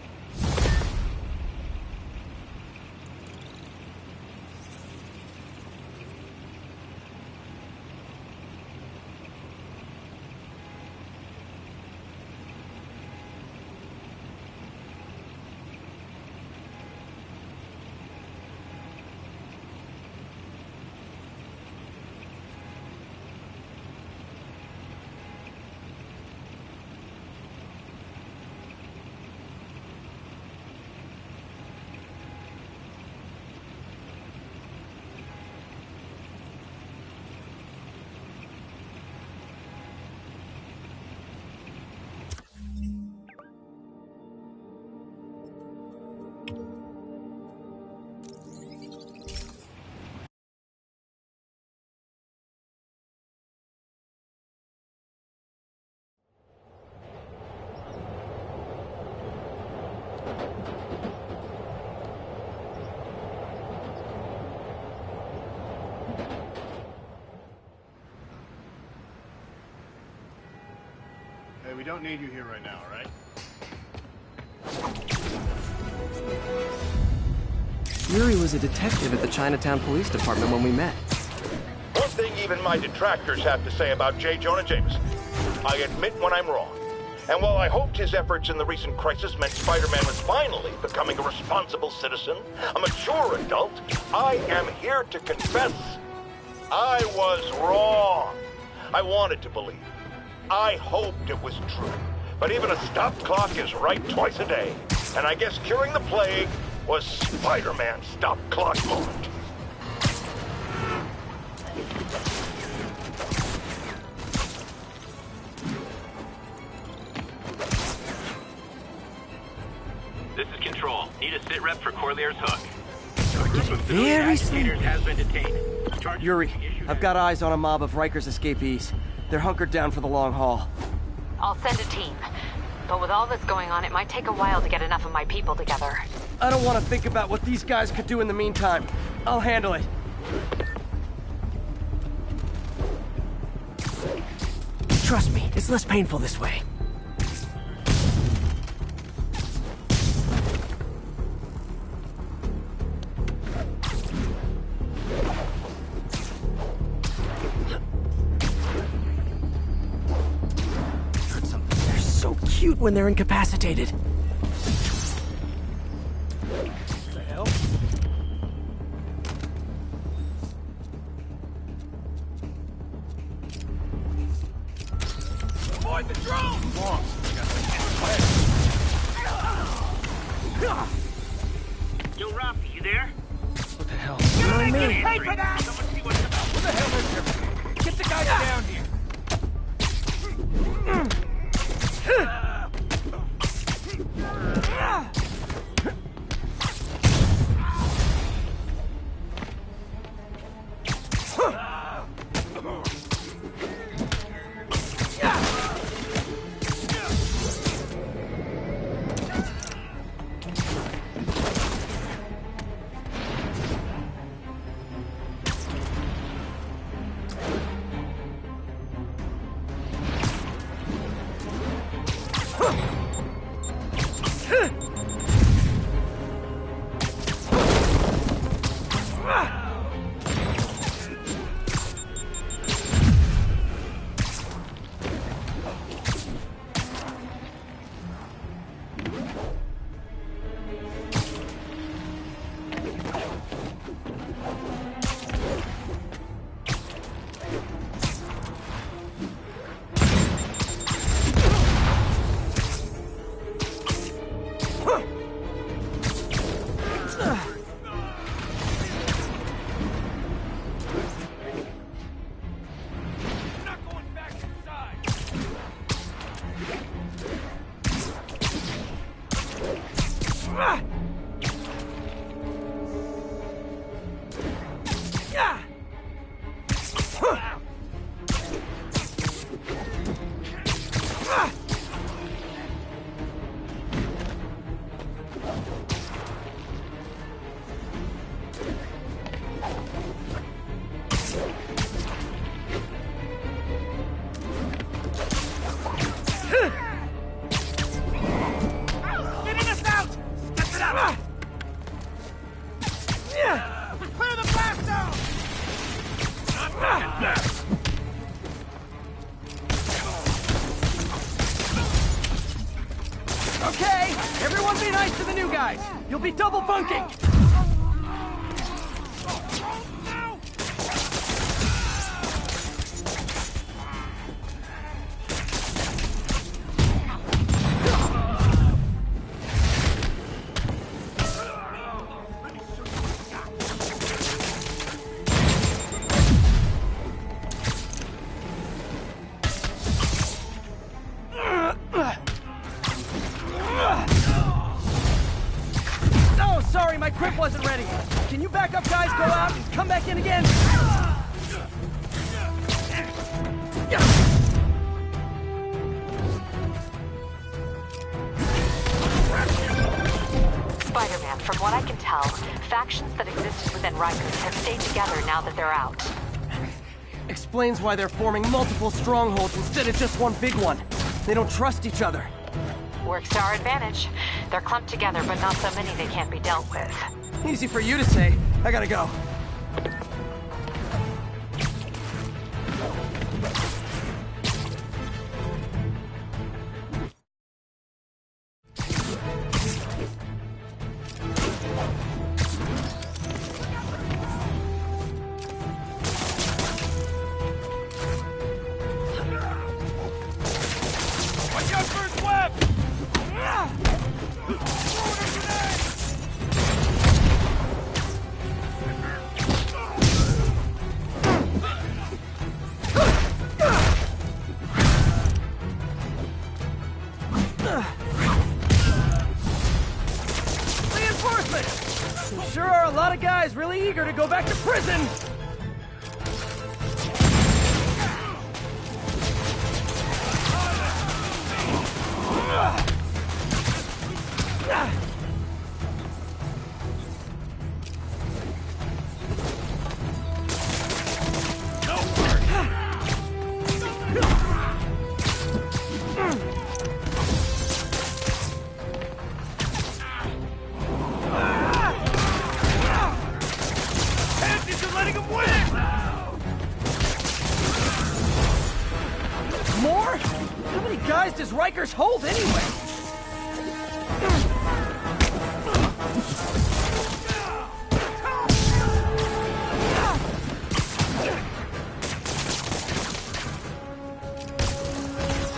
don't need you here right now, all right? Yuri was a detective at the Chinatown Police Department when we met. One thing even my detractors have to say about J. Jonah Jameson. I admit when I'm wrong. And while I hoped his efforts in the recent crisis meant Spider-Man was finally becoming a responsible citizen, a mature adult, I am here to confess I was wrong. I wanted to believe. I hoped it was true. But even a stop clock is right twice a day. And I guess curing the plague was Spider-Man's stop clock moment. This is Control. Need a sit rep for Corlear's Hook. We're getting very sleepy. Has been detained. Yuri, I've got eyes on a mob of Riker's escapees. They're hunkered down for the long haul. I'll send a team. But with all that's going on, it might take a while to get enough of my people together. I don't want to think about what these guys could do in the meantime. I'll handle it. Trust me, it's less painful this way. They're so cute when they're incapacitated. The hell? Avoid the drone! Yo, Rafi, you there? What the hell? You're On gonna me. pay for that! Someone see what's about. What the hell is there? Get the guys down here! Okay, everyone be nice to the new guys. You'll be double bunking. Oh, sorry, my grip wasn't ready. Can you back up, guys? Go out and come back in again. Spider-Man, from what I can tell, factions that existed within Rikers have stayed together now that they're out. Explains why they're forming multiple strongholds instead of just one big one. They don't trust each other. Works to our advantage. They're clumped together, but not so many they can't be dealt with. Easy for you to say. I gotta go. Really eager to go back to prison! Does Rikers hold anyway?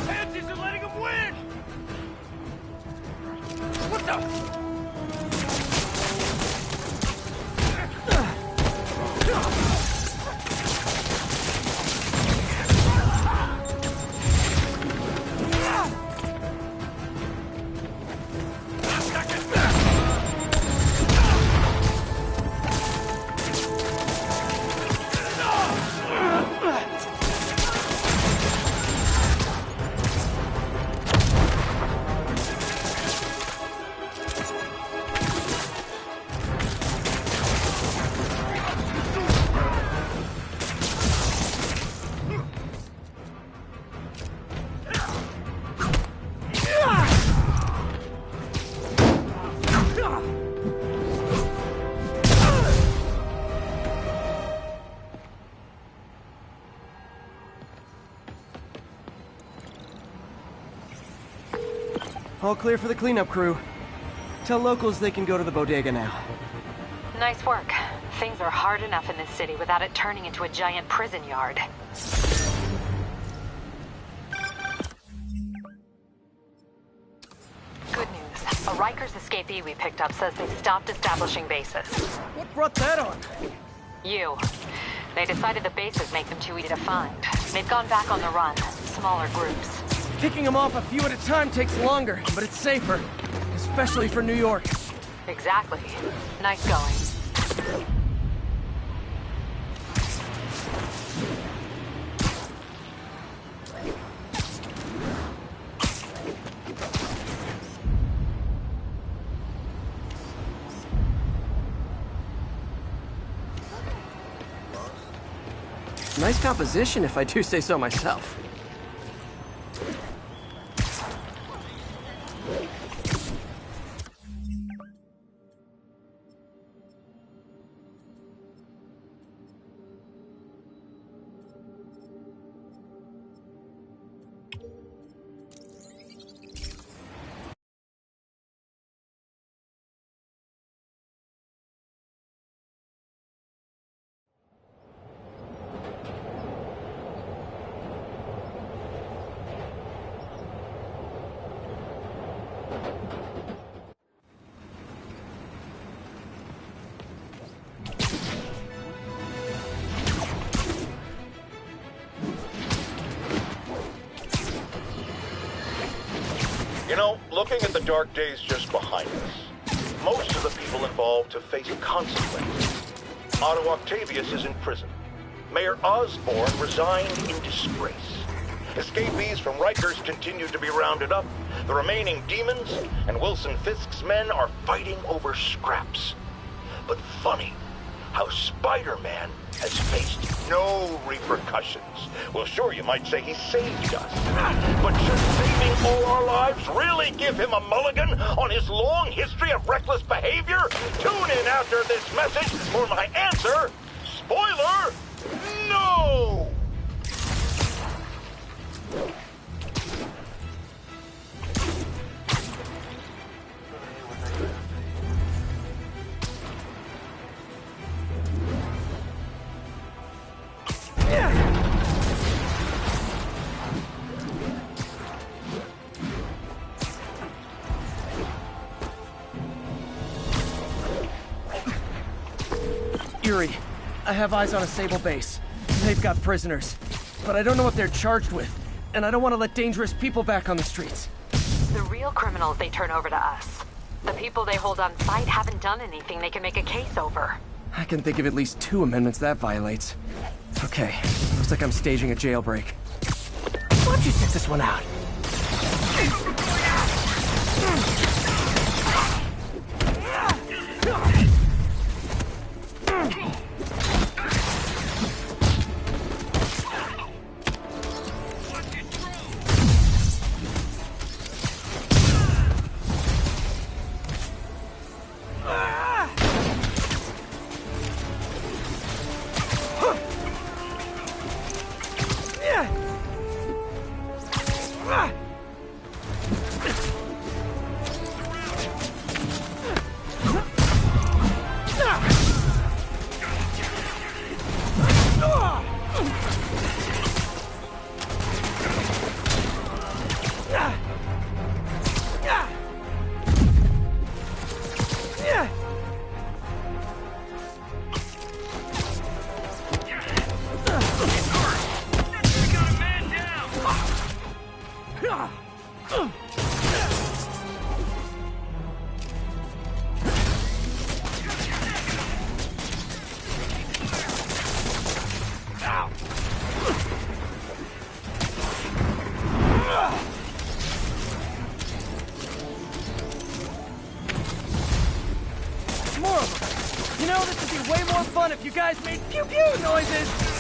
Pansies are letting him win! What the? All clear for the cleanup crew. Tell locals they can go to the bodega now. Nice work. Things are hard enough in this city without it turning into a giant prison yard. Good news. A Rikers escapee we picked up says they've stopped establishing bases. What brought that on? You. They decided the bases make them too easy to find. They've gone back on the run. Smaller groups. Picking them off a few at a time takes longer, but it's safer. Especially for New York. Exactly. Nice going. Nice composition, if I do say so myself. You know, looking at the dark days just behind us, most of the people involved have faced consequences. Otto Octavius is in prison. Mayor Osborn resigned in disgrace. Escapees from Rikers continue to be rounded up. The remaining demons and Wilson Fisk's men are fighting over scraps. But funny how Spider-Man has faced no repercussions. Well, sure, you might say he saved us. But should saving all our lives really give him a mulligan on his long history of reckless behavior? Tune in after this message for my answer. Spoiler, no! Yuri, I have eyes on a Sable base. They've got prisoners, but I don't know what they're charged with, and I don't want to let dangerous people back on the streets. The real criminals they turn over to us. The people they hold on site haven't done anything they can make a case over. I can think of at least 2 amendments that violates. Okay, looks like I'm staging a jailbreak. Why don't you sit this one out? If you guys made pew-pew noises!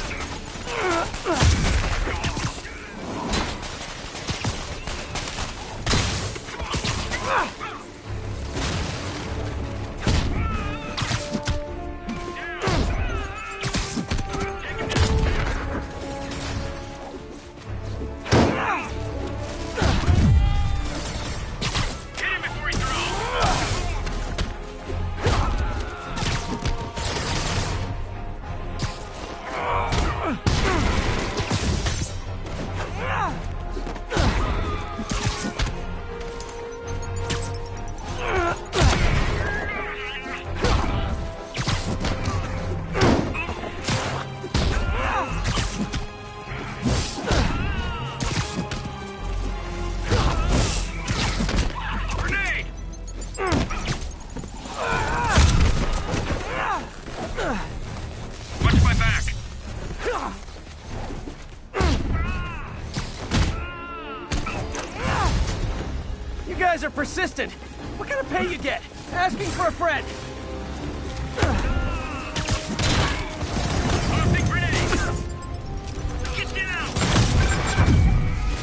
Are persistent. What kind of pay you get? Asking for a friend. Get down!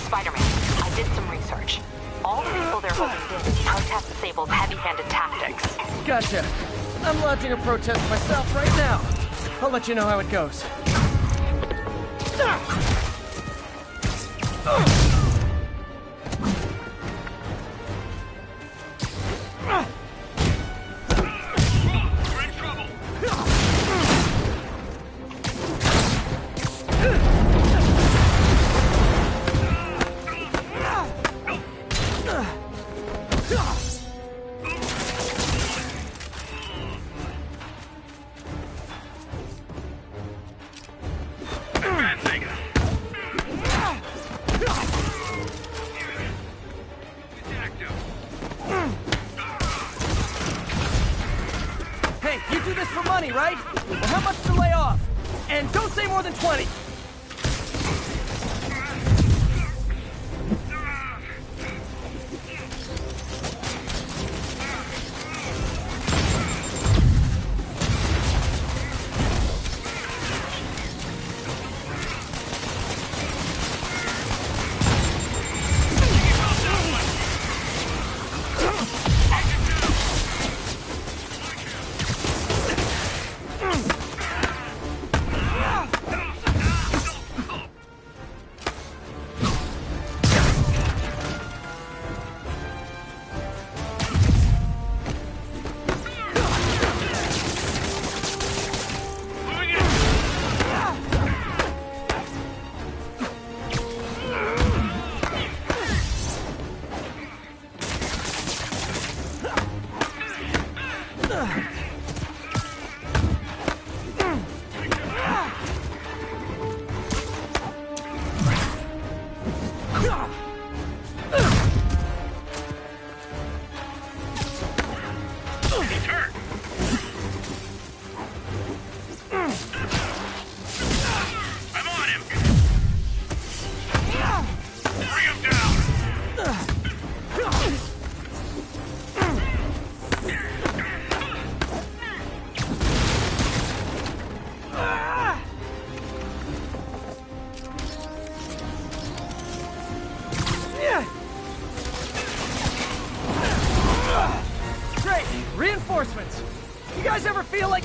Spider-Man, I did some research. All the people they're holding in protest the Sable's heavy-handed tactics. Gotcha. I'm launching a protest myself right now. I'll let you know how it goes. Right? Well, how much to lay off? And don't say more than 20.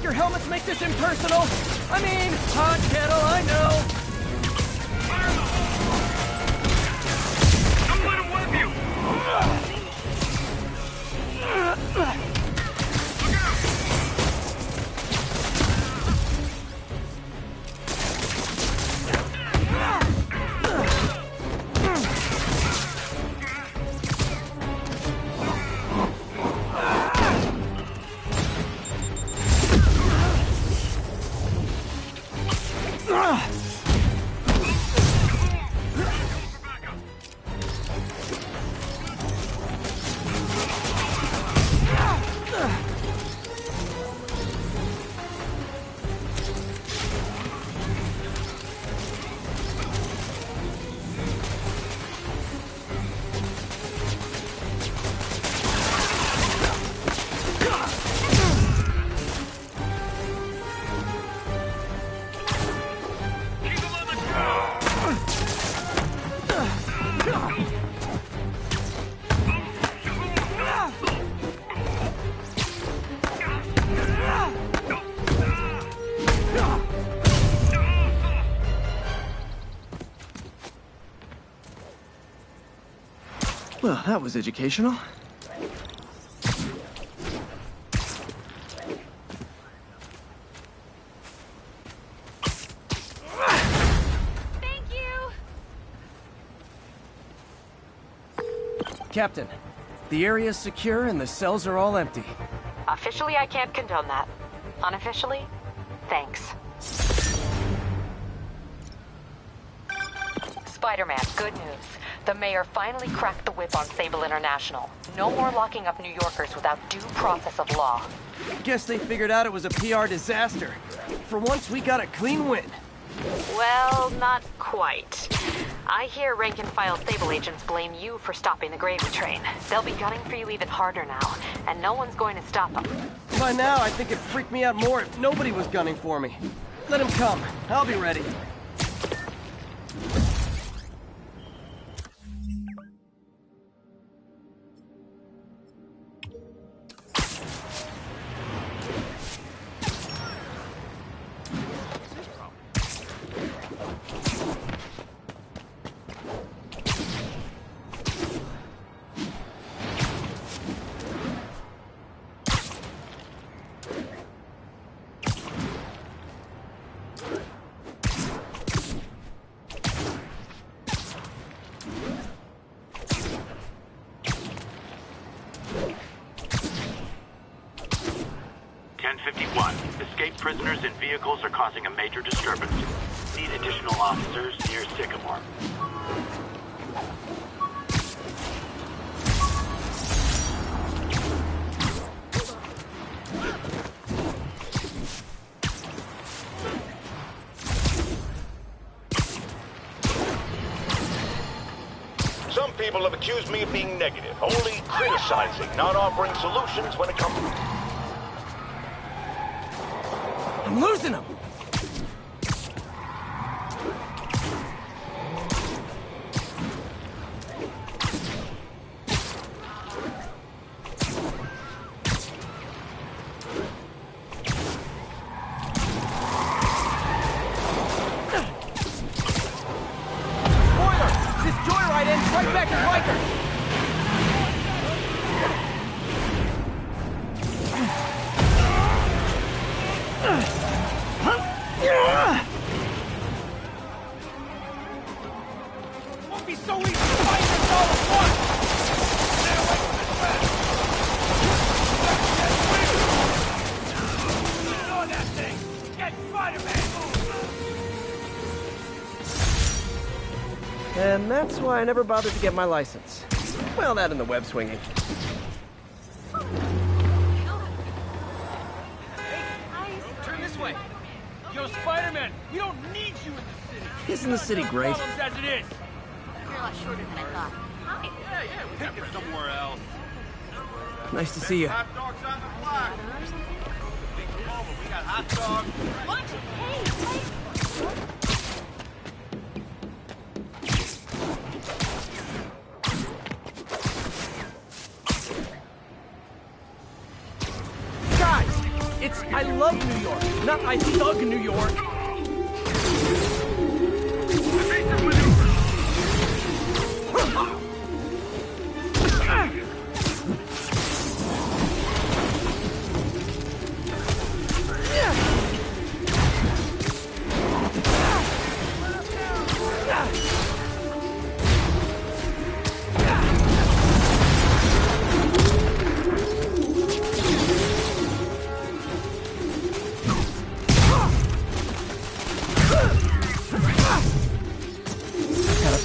your helmets make this impersonal? I mean, hot kettle, I know. I'm gonna whip you! Well, that was educational. Thank you! Captain, the area's secure and the cells are all empty. Officially, I can't condone that. Unofficially, thanks. Spider-Man, good news. The mayor finally cracked the whip on Sable International. No more locking up New Yorkers without due process of law. Guess they figured out it was a PR disaster. For once, we got a clean win. Well, not quite. I hear rank-and-file Sable agents blame you for stopping the gravy train. They'll be gunning for you even harder now, and no one's going to stop them. By now, I think it'd freak me out more if nobody was gunning for me. Let him come. I'll be ready. Escaped prisoners and vehicles are causing a major disturbance. Need additional officers near Sycamore. Some people have accused me of being negative, only criticizing, not offering solutions when it comes to... I'm losing him! Spoiler! This joyride ends right back at Riker! Won't be so easy to fight this all at once! Stay away from the threat! Ignore that thing! Get Spider-Man! And that's why I never bothered to get my license. Well, that and the web swinging. Turn this way! Yo, Spider-Man, we don't need you in the city! Isn't the city great? Problems as it is! You're a lot shorter than I thought. Hi. Yeah, we can get somewhere else. Nice to see you. Hot dogs on the block! Come over, we got hot dogs. Watch it! Guys, it's I love New York, not I thug New York. Evasive maneuver!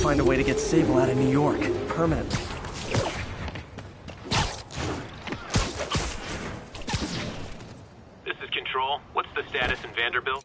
Find a way to get Sable out of New York, permanently. This is Control. What's the status in Vanderbilt?